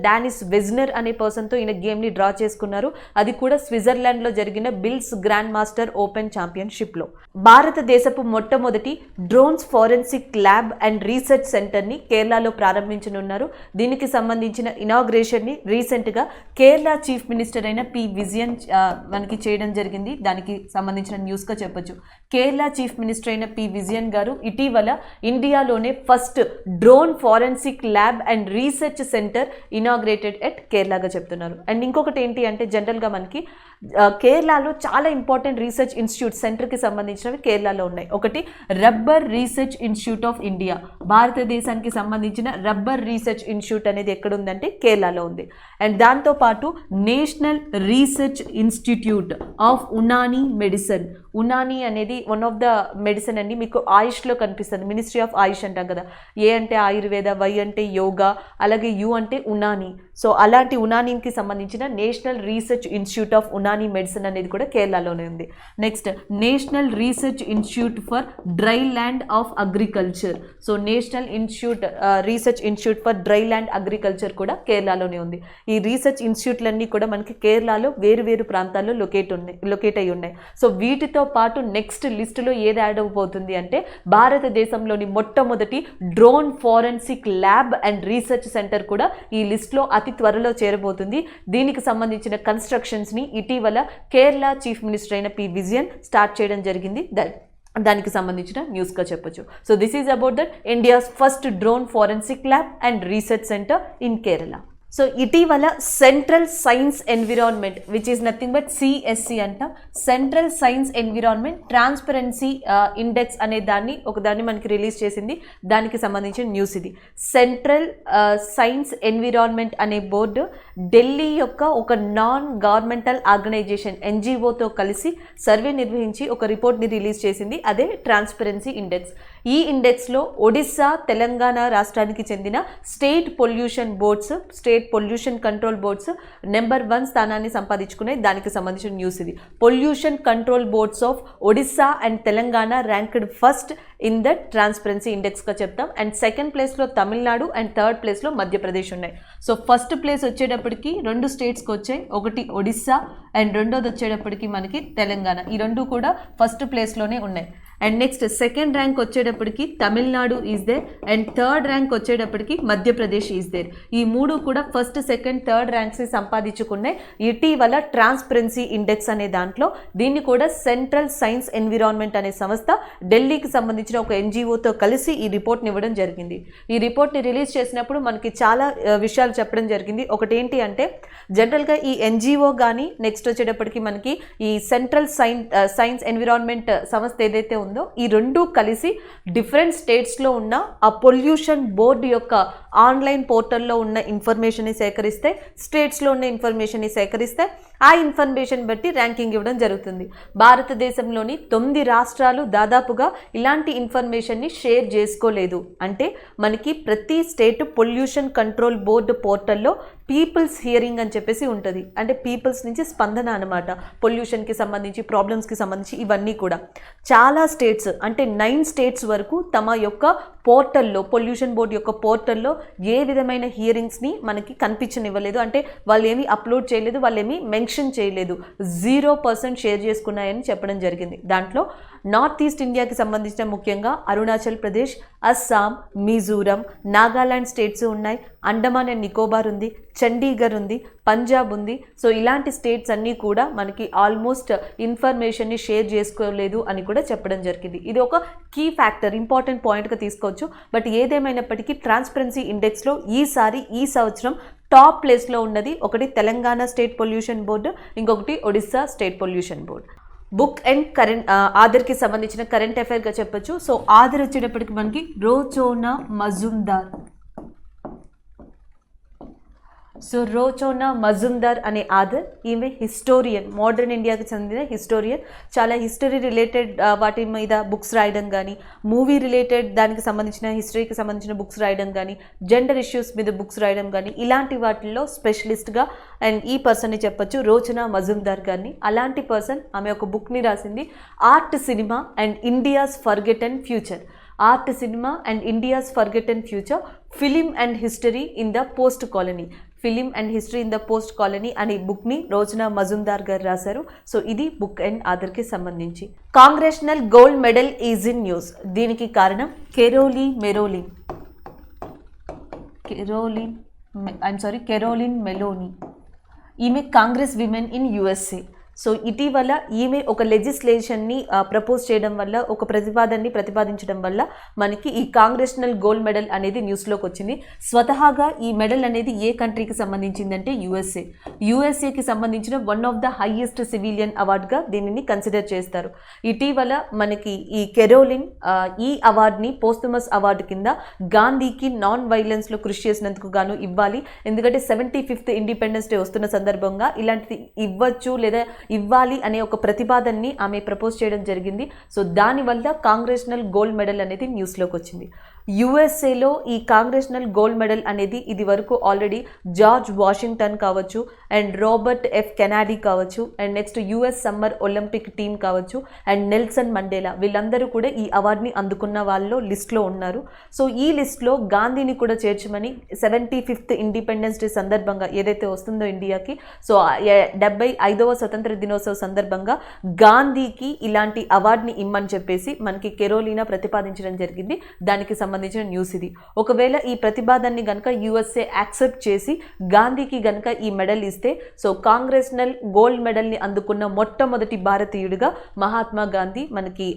డానిస్ వెజ్నర్ అనే పర్సన్తో ఈయన గేమ్ని డ్రా చేసుకున్నారు. అది కూడా స్విట్జర్లాండ్లో జరిగిన బిల్స్ గ్రాండ్ మాస్టర్ ఓపెన్ ఛాంపియన్షిప్లో. భారతదేశపు మొట్టమొదటి drones forensic lab and research సెంటర్ని కేరళలో ప్రారంభించనున్నారు. దీనికి సంబంధించిన ఇనాగ్రేషన్ని రీసెంట్గా కేరళ చీఫ్ మినిస్టర్ అయిన పి విజయన్ మనకి చేయడం జరిగింది. దానికి సంబంధించిన న్యూస్గా చెప్పొచ్చు. కేరళ చీఫ్ మినిస్టర్ అయిన పి విజయన్ గారు ఇటీవల ఇండియాలోనే first drone forensic lab and research centre inaugurated at కేరళగా చెప్తున్నారు. అండ్ ఇంకొకటి ఏంటి అంటే జనరల్గా మనకి కేరళలో చాలా ఇంపార్టెంట్ రీసెర్చ్ ఇన్స్టిట్యూట్ సెంటర్కి సంబంధించినవి కేరళలో ఉన్నాయి. ఒకటి rubber research institute of India, భారతదేశానికి సంబంధించిన రబ్బర్ రీసెర్చ్ ఇన్స్టిట్యూట్ అనేది ఎక్కడ ఉందంటే కేరళలో ఉంది. అండ్ దాంతోపాటు national research institute of Unani medicine. Unani అనేది వన్ ఆఫ్ ద మెడిసిన్ అండి, మీకు ఆయుష్లో కనిపిస్తుంది. మినిస్ట్రీ ఆఫ్ ఆయుష్ అంటాం కదా, ఏ అంటే ఆయుర్వేద, వై అంటే యోగా, అలాగే యు అంటే ఉనానీ. సో అలాంటి ఉనానీకి సంబంధించిన national research institute of Unani medicine అనేది కూడా కేరళలోనే ఉంది. Next national research institute for dry land of agriculture. So national research institute for dry land agriculture కూడా కేరళలోనే ఉంది. ఈ రీసెర్చ్ ఇన్స్టిట్యూట్లన్నీ కూడా మనకి కేరళలో వేరు వేరు ప్రాంతాల్లో లొకేట్ అయి ఉన్నాయి. సో వీటితో పాటు నెక్స్ట్ లిస్టులో ఏది యాడ్ అవబోతుంది అంటే భారతదేశంలోని మొట్టమొదటి drone forensic lab and research centre కూడా ఈ లిస్ట్లో అతి త్వరలో చేరబోతుంది. దీనికి సంబంధించిన కన్స్ట్రక్షన్స్ని ఇటీవల కేరళ చీఫ్ మినిస్టర్ అయిన పి విజయన్ స్టార్ట్ చేయడం జరిగింది. దానికి సంబంధించిన న్యూస్గా చెప్పొచ్చు. So this is about that India's first drone forensic lab and research centre in Kerala. So ఇటీవల central science environment which is nothing but CSC అంటాం, central science environment transparency index అనే ఒకదాన్ని మనకి రిలీజ్ చేసింది. దానికి సంబంధించిన న్యూస్ ఇది. సెంట్రల్ సైన్స్ ఎన్విరాన్మెంట్ అనే బోర్డు ఢిల్లీ యొక్క ఒక నాన్ గవర్నమెంటల్ ఆర్గనైజేషన్ ఎన్జిఓతో కలిసి సర్వే నిర్వహించి ఒక రిపోర్ట్ని రిలీజ్ చేసింది. అదే ట్రాన్స్పరెన్సీ ఇండెక్స్. ఈ ఇండెక్స్లో ఒడిస్సా, తెలంగాణ రాష్ట్రానికి చెందిన state pollution control boards number 1 స్థానాన్ని సంపాదించుకునే దానికి సంబంధించిన న్యూస్ ఇది. Pollution control boards of Odisha and Telangana ranked first in the transparency ఇండెక్స్గా చెప్తాం. అండ్ సెకండ్ ప్లేస్లో తమిళనాడు అండ్ థర్డ్ ప్లేస్లో మధ్యప్రదేశ్ ఉన్నాయి. సో ఫస్ట్ ప్లేస్ వచ్చేటప్పటికి 2 స్టేట్స్కి వచ్చాయి. ఒకటి ఒడిస్సా అండ్ రెండోది వచ్చేటప్పటికి మనకి తెలంగాణ. ఈ 2 కూడా ఫస్ట్ ప్లేస్లోనే ఉన్నాయి. అండ్ నెక్స్ట్ సెకండ్ ర్యాంక్ వచ్చేటప్పటికి Tamil Nadu is there and third rank వచ్చేటప్పటికి మధ్యప్రదేశ్ ఈజ్ దేర్. ఈ 3 కూడా ఫస్ట్, సెకండ్, థర్డ్ ర్యాంక్స్ని సంపాదించుకున్నాయి ఇటీవల ట్రాన్స్పరెన్సీ ఇండెక్స్ అనే దాంట్లో. దీన్ని కూడా సెంట్రల్ సైన్స్ ఎన్విరాన్మెంట్ అనే సంస్థ ఢిల్లీకి సంబంధించిన ఒక ఎన్జిఓతో కలిసి ఈ రిపోర్ట్ని ఇవ్వడం జరిగింది. ఈ రిపోర్ట్ని రిలీజ్ చేసినప్పుడు మనకి చాలా విషయాలు చెప్పడం జరిగింది. ఒకటి ఏంటి అంటే జనరల్గా ఈ ఎన్జిఓ కానీ నెక్స్ట్ వచ్చేటప్పటికి మనకి ఈ సెంట్రల్ సైన్స్ ఎన్విరాన్మెంట్ సంస్థ ఏదైతే ఉందో ఈ 2 కలిసి డిఫరెంట్ స్టేట్స్లో ఉన్న ఆ పొల్యూషన్ బోర్డు యొక్క ఆన్లైన్ పోర్టల్లో ఉన్న ఇన్ఫర్మేషన్ని సేకరిస్తే, స్టేట్స్లో ఉన్న ఇన్ఫర్మేషన్ని సేకరిస్తే ఆ ఇన్ఫర్మేషన్ బట్టి ర్యాంకింగ్ ఇవ్వడం జరుగుతుంది. భారతదేశంలోని 9 రాష్ట్రాలు దాదాపుగా ఇలాంటి ఇన్ఫర్మేషన్ని షేర్ చేసుకోలేదు. అంటే మనకి ప్రతి స్టేట్ పొల్యూషన్ కంట్రోల్ బోర్డు పోర్టల్లో పీపుల్స్ హియరింగ్ అని చెప్పేసి ఉంటుంది. అంటే పీపుల్స్ నుంచి స్పందన అనమాట. పొల్యూషన్కి సంబంధించి, ప్రాబ్లమ్స్కి సంబంధించి ఇవన్నీ కూడా చాలా స్టేట్స్ అంటే 9 స్టేట్స్ వరకు తమ యొక్క పోర్టల్లో, పొల్యూషన్ బోర్డు యొక్క పోర్టల్లో ఏ విధమైన హియరింగ్స్ని మనకి కనిపించనివ్వలేదు. అంటే వాళ్ళు ఏమీ అప్లోడ్ చేయలేదు, వాళ్ళు ఏమీ మెన్షన్ చేయలేదు. 0% షేర్ చేసుకున్నాయని చెప్పడం జరిగింది. దాంట్లో నార్త్ ఈస్ట్ ఇండియాకి సంబంధించిన ముఖ్యంగా అరుణాచల్ ప్రదేశ్, అస్సాం, మిజోరం, నాగాలాండ్ స్టేట్స్ ఉన్నాయి, అండమాన్ అండ్ నికోబార్ ఉంది, చండీగఢ్ ఉంది, పంజాబ్ ఉంది. సో ఇలాంటి స్టేట్స్ అన్నీ కూడా మనకి ఆల్మోస్ట్ ఇన్ఫర్మేషన్ని షేర్ చేసుకోలేదు అని కూడా చెప్పడం జరిగింది. ఇది ఒక కీ ఫ్యాక్టర్, ఇంపార్టెంట్ పాయింట్గా తీసుకోవచ్చు. బట్ ఏదేమైనప్పటికీ ట్రాన్స్పరెన్సీ ఇండెక్స్లో ఈ సంవత్సరం టాప్ ప్లేస్లో ఉన్నది ఒకటి తెలంగాణ స్టేట్ పొల్యూషన్ బోర్డు, ఇంకొకటి Odisha state pollution board. Book and ఆధర్కి సంబంధించిన కరెంట్ అఫైర్గా చెప్పొచ్చు. సో ఆధర్ వచ్చేటప్పటికి మనకి రోచోనా మజుందార్. సో రోచోనా మజుందార్ అనే ఆధర్, ఈమె హిస్టోరియన్, మోడర్న్ ఇండియాకి చెందిన హిస్టోరియన్. చాలా హిస్టరీ రిలేటెడ్ వాటి మీద బుక్స్ రాయడం కానీ, మూవీ రిలేటెడ్ దానికి సంబంధించిన హిస్టరీకి సంబంధించిన బుక్స్ రాయడం కానీ, జెండర్ ఇష్యూస్ మీద బుక్స్ రాయడం కానీ ఇలాంటి వాటిల్లో స్పెషలిస్ట్గా అండ్ ఈ పర్సన్ని చెప్పొచ్చు, రోచనా మజుందార్ గారిని. అలాంటి పర్సన్ ఆమె ఒక బుక్ని రాసింది, art cinema and India's forgotten future. Art cinema and India's forgotten future, film and history in the post colony. ఫిలిం and history in the post కాలనీ అనే బుక్ని రోచనా మజుందార్ గారు రాశారు. సో ఇది బుక్ అండ్ ఆధర్కి సంబంధించి. Congressional gold medal is in news. దీనికి కారణం కెరోలిన్ మెలోనీ. ఈమె Congress women in USA. So ఇటీవల ఈమె ఒక లెజిస్లేషన్ని ప్రపోజ్ చేయడం వల్ల, ఒక ప్రతిపాదించడం వల్ల మనకి ఈ కాంగ్రెషనల్ గోల్డ్ మెడల్ అనేది న్యూస్లోకి వచ్చింది. స్వతహాగా ఈ మెడల్ అనేది ఏ కంట్రీకి సంబంధించిందంటే యుఎస్ఏకి సంబంధించిన one of the highest civilian అవార్డ్గా దీనిని కన్సిడర్ చేస్తారు. ఇటీవల మనకి ఈ కెరోలిన్ ఈ అవార్డ్ని పోస్టమస్ అవార్డు కింద గాంధీకి నాన్ వైలెన్స్లో కృషి చేసినందుకు గాను ఇవ్వాలి. ఎందుకంటే 75th ఇండిపెండెన్స్ డే వస్తున్న సందర్భంగా ఇలాంటిది ఇవ్వాలి అనే ఒక ప్రతిపాదనని ఆమె ప్రపోజ్ చేయడం జరిగింది. సో దానివల్ల కాంగ్రెషనల్ గోల్డ్ మెడల్ అనేది న్యూస్లోకి వచ్చింది. యుఎస్ఏలో ఈ కాంగ్రెషనల్ గోల్డ్ మెడల్ అనేది ఇది వరకు ఆల్రెడీ జార్జ్ వాషింగ్టన్ కావచ్చు, అండ్ రాబర్ట్ ఎఫ్ కెనడీ కావచ్చు, and next US summer Olympic team కావచ్చు, అండ్ నెల్సన్ మండేలా, వీళ్ళందరూ కూడా ఈ అవార్డుని అందుకున్న వాళ్ళలో లిస్ట్లో ఉన్నారు. సో ఈ లిస్ట్లో గాంధీని కూడా చేర్చమని 75th ఇండిపెండెన్స్ డే సందర్భంగా ఏదైతే వస్తుందో ఇండియాకి, సో 75వ స్వతంత్ర దినోత్సవ సందర్భంగా గాంధీకి ఇలాంటి అవార్డుని ఇమ్మని చెప్పేసి మనకి కెరోలినా ప్రతిపాదించడం జరిగింది. దానికి సంబంధించిన న్యూస్ ఇది. ఒకవేళ ఈ ప్రతిపాదనని గనక యుఎస్ఏ యాక్సెప్ట్ చేసి గాంధీకి గనక ఈ మెడల్ ఇస్తే, సో కాంగ్రెషనల్ గోల్డ్ మెడల్ని అందుకున్న మొట్టమొదటి భారతీయుడిగా మహాత్మా గాంధీ మనకి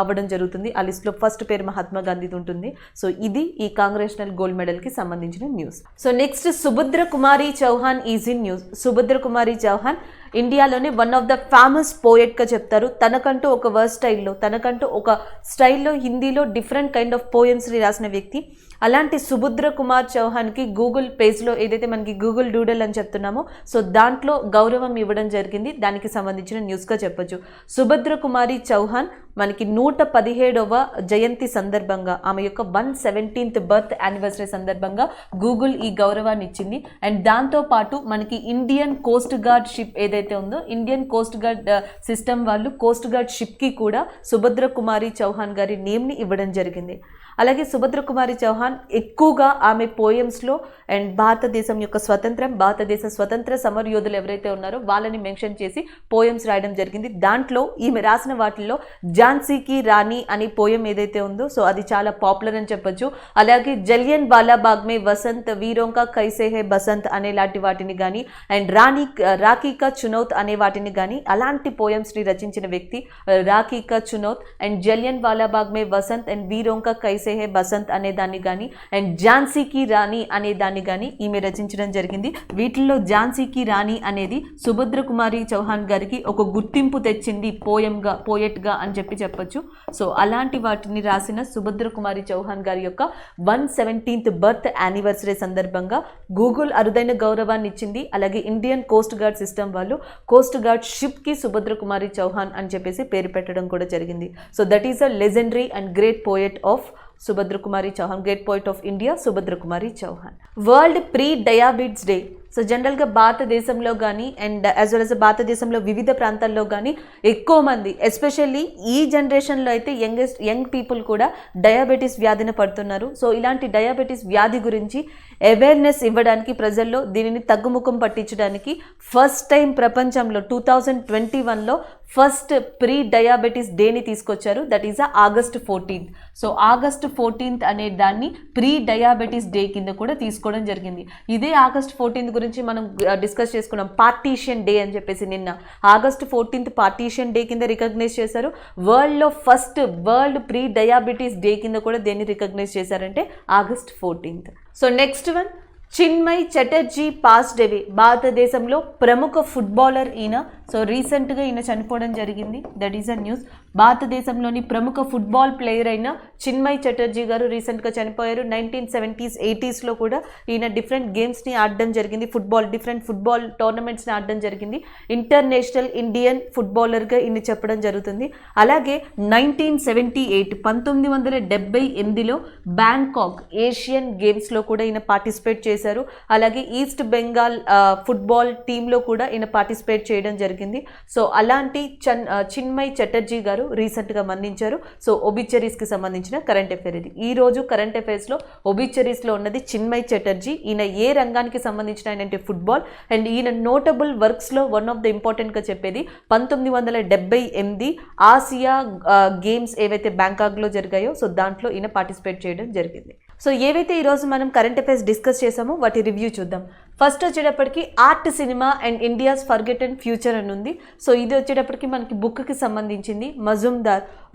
అవ్వడం జరుగుతుంది. ఆ లిస్ట్లో ఫస్ట్ పేరు మహాత్మా గాంధీది ఉంటుంది. సో ఇది ఈ కాంగ్రెషనల్ గోల్డ్ మెడల్కి సంబంధించిన news. So next Subhadra Kumari Chauhan is in news. Subhadra Kumari Chauhan ఇండియాలోనే వన్ ఆఫ్ ద ఫేమస్ పోయెట్గా చెప్తారు. తనకంటూ ఒక వర్డ్ స్టైల్లో, తనకంటూ ఒక స్టైల్లో హిందీలో డిఫరెంట్ కైండ్ ఆఫ్ పోయమ్స్ని రాసిన వ్యక్తి. అలాంటి సుభద్ర కుమార్ చౌహాన్కి గూగుల్ పేజ్లో ఏదైతే మనకి గూగుల్ డూడల్ అని చెప్తున్నామో సో దాంట్లో గౌరవం ఇవ్వడం జరిగింది. దానికి సంబంధించిన న్యూస్గా చెప్పొచ్చు. సుభద్ర కుమారి చౌహాన్ మనకి 117వ జయంతి సందర్భంగా, ఆమె యొక్క 117th బర్త్ యానివర్సరీ సందర్భంగా గూగుల్ ఈ గౌరవాన్ని ఇచ్చింది. అండ్ దాంతోపాటు మనకి ఇండియన్ కోస్ట్ గార్డ్ షిప్ ఏదైతే ఉందో, ఇండియన్ కోస్ట్ గార్డ్ సిస్టమ్ వాళ్ళు కోస్ట్ గార్డ్ షిప్కి కూడా సుభద్ర కుమారి చౌహాన్ గారి నేమ్ని ఇవ్వడం జరిగింది. అలాగే సుభద్ర కుమారి చౌహాన్ ఎక్కువగా ఆమె పోయమ్స్లో అండ్ భారతదేశం యొక్క స్వతంత్రం, భారతదేశ స్వతంత్ర సమరయోధులు ఎవరైతే ఉన్నారో వాళ్ళని మెన్షన్ చేసి పోయమ్స్ రాయడం జరిగింది. దాంట్లో ఈమె రాసిన వాటిల్లో ఝాన్సీకి రాణి అనే పోయం ఏదైతే ఉందో సో అది చాలా పాపులర్ అని చెప్పొచ్చు. అలాగే జలియన్ వాలాబాగ్ మే వసంత్, వీరోంకా కైసే హే బసంత్ అనే లాంటి వాటిని కానీ, అండ్ రాఖీ కా చునౌత్ అనే వాటిని కానీ, అలాంటి పోయమ్స్ని రచించిన వ్యక్తి రాఖీ కా చునౌత్ అండ్ జలియన్ వాలాబాగ్ మే వసంత్ అండ్ వీరోంకా కైసే హే బసంత్ అనే దాన్ని కానీ, అండ్ ఝాన్సీకి రాణి అనే దాన్ని కానీ ఈమె రచించడం జరిగింది. వీటిల్లో ఝాన్సీకి రాణి అనేది సుభద్ర కుమారి చౌహాన్ గారికి ఒక గుర్తింపు తెచ్చింది పోయెట్గా అని చెప్పొచ్చు. సో అలాంటి వాటిని రాసిన సుభద్ర కుమారి చౌహాన్ గారి యొక్క 117th బర్త్ యానివర్సరీ సందర్భంగా గూగుల్ అరుదైన గౌరవాన్ని ఇచ్చింది. అలాగే ఇండియన్ కోస్ట్ గార్డ్ సిస్టమ్ వాళ్ళు కోస్ట్ గార్డ్ షిప్కి సుభద్ర కుమారి చౌహాన్ అని చెప్పేసి పేరు పెట్టడం కూడా జరిగింది. So that is a legendary and great poet of Subhadra Kumari Chauhan, great poet of India Subhadra Kumari Chauhan. World pre diabetes day. So జనరల్గా భారతదేశంలో కానీ అండ్ యాజ్ వెల్ యాజ్ భారతదేశంలో వివిధ ప్రాంతాల్లో కానీ ఎక్కువ మంది ఎస్పెషల్లీ ఈ జనరేషన్లో అయితే యంగ్ పీపుల్ కూడా డయాబెటీస్ వ్యాధిన పడుతున్నారు. సో ఇలాంటి డయాబెటీస్ వ్యాధి గురించి అవేర్నెస్ ఇవ్వడానికి, ప్రజల్లో దీనిని తగ్గుముఖం పట్టించడానికి ఫస్ట్ టైం ప్రపంచంలో 2021లో ఫస్ట్ ప్రీ డయాబెటీస్ డేని తీసుకొచ్చారు. That is August 14th. So August 14th అనే దాన్ని ప్రీ డయాబెటీస్ డే కింద కూడా తీసుకోవడం జరిగింది. ఇదే August 14th గురించి మనం డిస్కస్ చేసుకున్నాం, పార్టీషన్ డే అని చెప్పేసి. నిన్న August 14th పార్టీషన్ డే కింద రికగ్నైజ్ చేశారు. వరల్డ్లో first world pre diabetes day కింద కూడా దేన్ని రికగ్నైజ్ చేశారంటే August 14th. So next one, Chinmay Chatterjee passed away. భారతదేశంలో ప్రముఖ ఫుట్బాలర్ ఈయన. సో రీసెంట్గా ఈయన చనిపోవడం జరిగింది. That is a news. భారతదేశంలోని ప్రముఖ ఫుట్బాల్ ప్లేయర్ అయిన చిన్మయ్ చటర్జీ గారు రీసెంట్గా చనిపోయారు. 1970s 80sలో కూడా ఈయన డిఫరెంట్ గేమ్స్ని ఆడడం జరిగింది. డిఫరెంట్ ఫుట్బాల్ టోర్నమెంట్స్ని ఆడడం జరిగింది. ఇంటర్నేషనల్ ఇండియన్ ఫుట్బాలర్గా ఈయన చెప్పడం జరుగుతుంది. అలాగే 1978లో బ్యాంకాక్ ఏషియన్ గేమ్స్లో కూడా ఈయన పార్టిసిపేట్ చేశారు. అలాగే ఈస్ట్ బెంగాల్ ఫుట్బాల్ టీంలో కూడా ఈయన పార్టిసిపేట్ చేయడం జరిగింది. సో అలాంటి చిన్మయ్ చటర్జీ గారు రీసెంట్గా మరణించారు. సో ఒబిచరీస్కి సంబంధించిన కరెంట్ అఫైర్ ఇది. ఈ రోజు కరెంట్ అఫైర్స్లో ఒబిచరీస్లో ఉన్నది చిన్మయ్ చటర్జీ. ఈయన ఏ రంగానికి సంబంధించిన ఆయన అంటే ఫుట్బాల్. అండ్ ఈయన నోటబుల్ వర్క్స్లో వన్ ఆఫ్ ద ఇంపార్టెంట్గా చెప్పేది 1978 ఆసియా గేమ్స్ ఏవైతే బ్యాంకాక్లో జరిగాయో సో దాంట్లో ఈయన పార్టిసిపేట్ చేయడం జరిగింది. సో ఏవైతే ఈరోజు మనం కరెంట్ అఫైర్స్ డిస్కస్ చేసామో వాటి రివ్యూ చూద్దాం. ఫస్ట్ వచ్చేటప్పటికి art cinema and India's forgotten future అని ఉంది. సో ఇది వచ్చేటప్పటికి మనకి బుక్కి సంబంధించింది.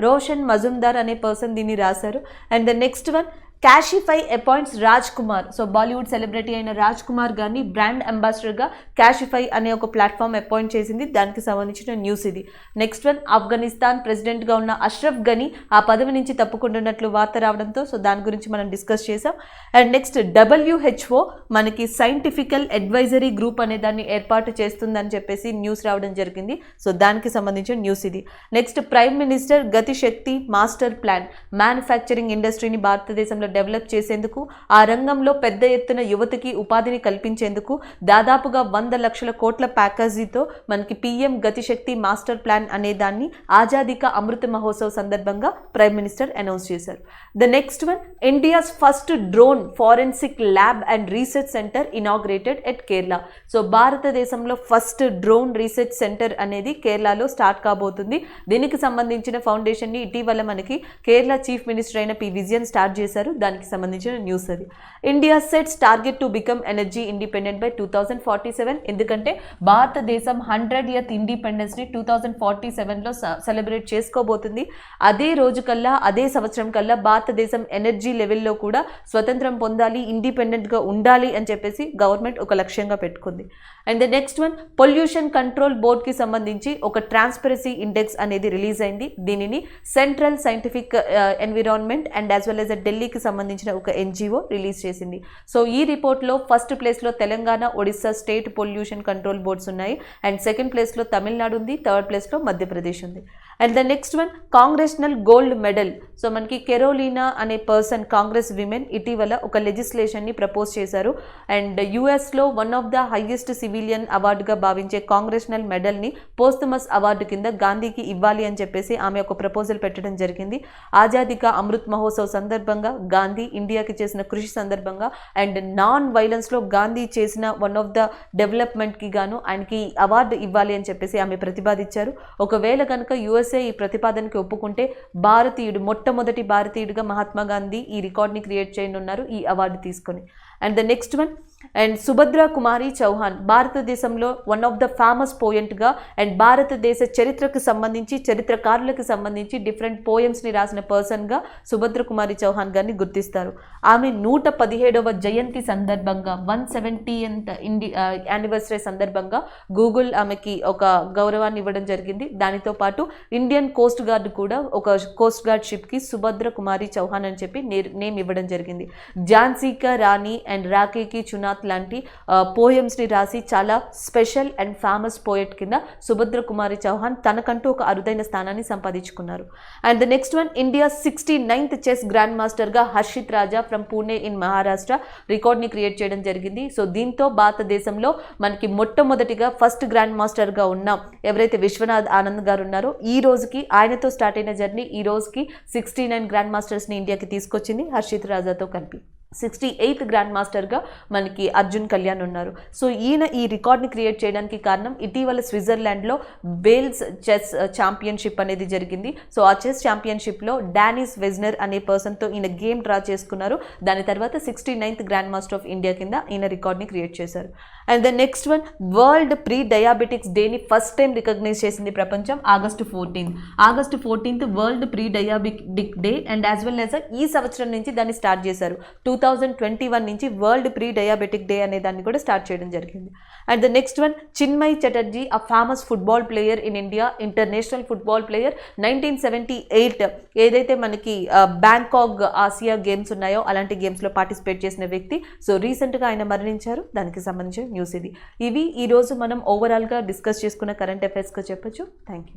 రోషన్ మజుందార్ అనే పర్సన్ దీన్ని రాశారు. And the next one, Cashify appoints Raj Kumar. So Bollywood celebrity అయిన రాజ్ కుమార్ గారిని బ్రాండ్ అంబాసిడర్గా క్యాషిఫై అనే ఒక ప్లాట్ఫామ్ అపాయింట్ చేసింది. దానికి సంబంధించిన న్యూస్ ఇది. నెక్స్ట్ వన్, ఆఫ్ఘనిస్తాన్ ప్రెసిడెంట్గా ఉన్న అష్రఫ్ గనీ ఆ పదవి నుంచి తప్పుకుంటున్నట్లు వార్త రావడంతో సో దాని గురించి మనం డిస్కస్ చేసాం. అండ్ నెక్స్ట్, WHO మనకి సైంటిఫికల్ అడ్వైజరీ గ్రూప్ అనే దాన్ని ఏర్పాటు చేస్తుందని చెప్పేసి న్యూస్ రావడం జరిగింది. సో దానికి సంబంధించిన న్యూస్ ఇది. Next, prime minister Gati Shakti master plan manufacturing ఇండస్ట్రీని భారతదేశంలో డెవలప్ చేసేందుకు, ఆ రంగంలో పెద్ద ఎత్తున యువతకి ఉపాధిని కల్పించేందుకు దాదాపుగా 100 లక్షల కోట్ల ప్యాకేజీతో మనకి PM గతిశక్తి మాస్టర్ ప్లాన్ అనే దాన్ని ఆజాదీ కా అమృత మహోత్సవ్ సందర్భంగా ప్రైమ్ మినిస్టర్ అనౌన్స్ చేశారు. The next one, India's first drone forensic lab and research centre inaugurated at Kerala. So భారతదేశంలో ఫస్ట్ డ్రోన్ రీసెర్చ్ సెంటర్ అనేది కేరళలో స్టార్ట్ కాబోతుంది. దీనికి సంబంధించిన ఫౌండేషన్ని ఇటీవల మనకి కేరళ చీఫ్ మినిస్టర్ అయిన P. విజయన్ స్టార్ట్ చేశారు. దానికి సంబంధించిన న్యూస్ అది. India sets target to become energy independent by 2047. ఎందుకంటే భారతదేశం 100th ఇండిపెండెన్స్ని 2047లో సెలబ్రేట్ చేసుకోబోతుంది. అదే రోజు కల్లా, అదే సంవత్సరం కల్లా భారతదేశం ఎనర్జీ లెవెల్లో కూడా స్వతంత్రం పొందాలి, ఇండిపెండెంట్గా ఉండాలి అని చెప్పేసి గవర్నమెంట్ ఒక లక్ష్యంగా పెట్టుకుంది. And the next one, pollution control బోర్డ్కి సంబంధించి ఒక ట్రాన్స్పరెన్సీ ఇండెక్స్ అనేది రిలీజ్ అయింది. దీనిని central scientific environment and as well as ఢిల్లీకి సంబంధించిన ఒక NGO రిలీజ్ చేసింది. సో ఈ రిపోర్ట్లో ఫస్ట్ ప్లేస్లో Telangana, Odisha state pollution control boards ఉన్నాయి. అండ్ సెకండ్ ప్లేస్లో తమిళనాడు ఉంది, థర్డ్ ప్లేస్లో మధ్యప్రదేశ్ ఉంది. And the next one, congressional gold medal. So మనకి కెరోలినా అనే పర్సన్, కాంగ్రెస్ విమెన్, ఇటీవల ఒక లెజిస్లేషన్ని ప్రపోజ్ చేశారు. అండ్ యుఎస్లో one of the highest civilian అవార్డుగా భావించే కాంగ్రెషనల్ మెడల్ని పోస్తుమస్ అవార్డు కింద గాంధీకి ఇవ్వాలి అని చెప్పేసి ఆమె ఒక ప్రపోజల్ పెట్టడం జరిగింది. ఆజాదీ కా అమృత్ మహోత్సవ్ సందర్భంగా, గాంధీ ఇండియాకి చేసిన కృషి సందర్భంగా అండ్ నాన్ వైలెన్స్లో గాంధీ చేసిన వన్ ఆఫ్ ద డెవలప్మెంట్కి గాను ఆయనకి అవార్డు ఇవ్వాలి అని చెప్పేసి ఆమె ప్రతిపాదించారు. ఒకవేళ కనుక USA ఈ ప్రతిపాదనకి ఒప్పుకుంటే మొట్టమొదటి భారతీయుడిగా మహాత్మా గాంధీ ఈ రికార్డ్ని క్రియేట్ చేయనున్నారు ఈ అవార్డు తీసుకొని. And the next one, and Subhadra Kumari Chauhan భారతదేశంలో వన్ ఆఫ్ ద ఫేమస్ పోయెంట్గా అండ్ భారతదేశ చరిత్రకు సంబంధించి, చరిత్రకారులకు సంబంధించి డిఫరెంట్ పోయమ్స్ని రాసిన పర్సన్గా సుభద్ర కుమారి చౌహాన్ గారిని గుర్తిస్తారు. ఆమె 117వ జయంతి సందర్భంగా 170th యానివర్సరీ సందర్భంగా గూగుల్ ఆమెకి ఒక గౌరవాన్ని ఇవ్వడం జరిగింది. దానితో పాటు ఇండియన్ కోస్ట్ గార్డ్ కూడా ఒక కోస్ట్ గార్డ్ షిప్కి సుభద్ర కుమారి చౌహాన్ అని చెప్పి నేమ్ ఇవ్వడం జరిగింది. ఝాన్సీ కా రాణి అండ్ రాఖీకి చునాత్ లాంటి పోయమ్స్ని రాసి చాలా స్పెషల్ అండ్ ఫేమస్ పోయెట్ కింద సుభద్ర కుమారి చౌహాన్ తనకంటూ ఒక అరుదైన స్థానాన్ని సంపాదించుకున్నారు. And the next one, India 69th chess grand మాస్టర్గా హర్షిత్ రాజా ఫ్రమ్ పూణే ఇన్ మహారాష్ట్ర రికార్డ్ని క్రియేట్ చేయడం జరిగింది. సో దీంతో భారతదేశంలో మనకి మొట్టమొదటిగా ఫస్ట్ గ్రాండ్ మాస్టర్గా ఉన్న ఎవరైతే విశ్వనాథ్ ఆనంద్ గారు ఉన్నారో, ఈ రోజుకి ఆయనతో స్టార్ట్ అయిన జర్నీ ఈ రోజుకి 69 గ్రాండ్ మాస్టర్స్ని ఇండియాకి తీసుకొచ్చింది హర్షిత్ రాజాతో కలిపి. 68th గ్రాండ్ మాస్టర్గా మనకి అర్జున్ కళ్యాణ్ ఉన్నారు. సో ఈయన ఈ రికార్డ్ని క్రియేట్ చేయడానికి కారణం ఇటీవల స్విట్జర్లాండ్లో వేల్స్ చెస్ ఛాంపియన్షిప్ అనేది జరిగింది. సో ఆ చెస్ ఛాంపియన్షిప్లో డానిస్ వెజ్నర్ అనే పర్సన్తో ఈయన గేమ్ డ్రా చేసుకున్నారు. దాని తర్వాత 69th grand master of India కింద ఈయన రికార్డ్ని క్రియేట్ చేశారు. And the next one, world pre diabetics డేని ఫస్ట్ టైం రికగ్నైజ్ చేసింది ప్రపంచం August 14th world pre diabetic day. And as well as ఈ సంవత్సరం నుంచి దాన్ని స్టార్ట్ చేశారు. 2021 నుంచి వరల్డ్ ప్రీ డయాబెటిక్ డే అనే దాన్ని కూడా స్టార్ట్ చేయడం జరిగింది. And the next one, Chinmay Chatterjee, a famous football player in India, international football player. 1978 ఏదైతే మనకి బ్యాంకాక్ ఆసియా గేమ్స్ ఉన్నాయో అలాంటి గేమ్స్లో పార్టిసిపేట్ చేసిన వ్యక్తి. సో రీసెంట్గా ఆయన మరణించారు. దానికి సంబంధించిన న్యూస్ ఇది. ఇవి ఈరోజు మనం ఓవరాల్గా డిస్కస్ చేసుకున్న కరెంట్ అఫైర్స్గా చెప్పొచ్చు. Thank you.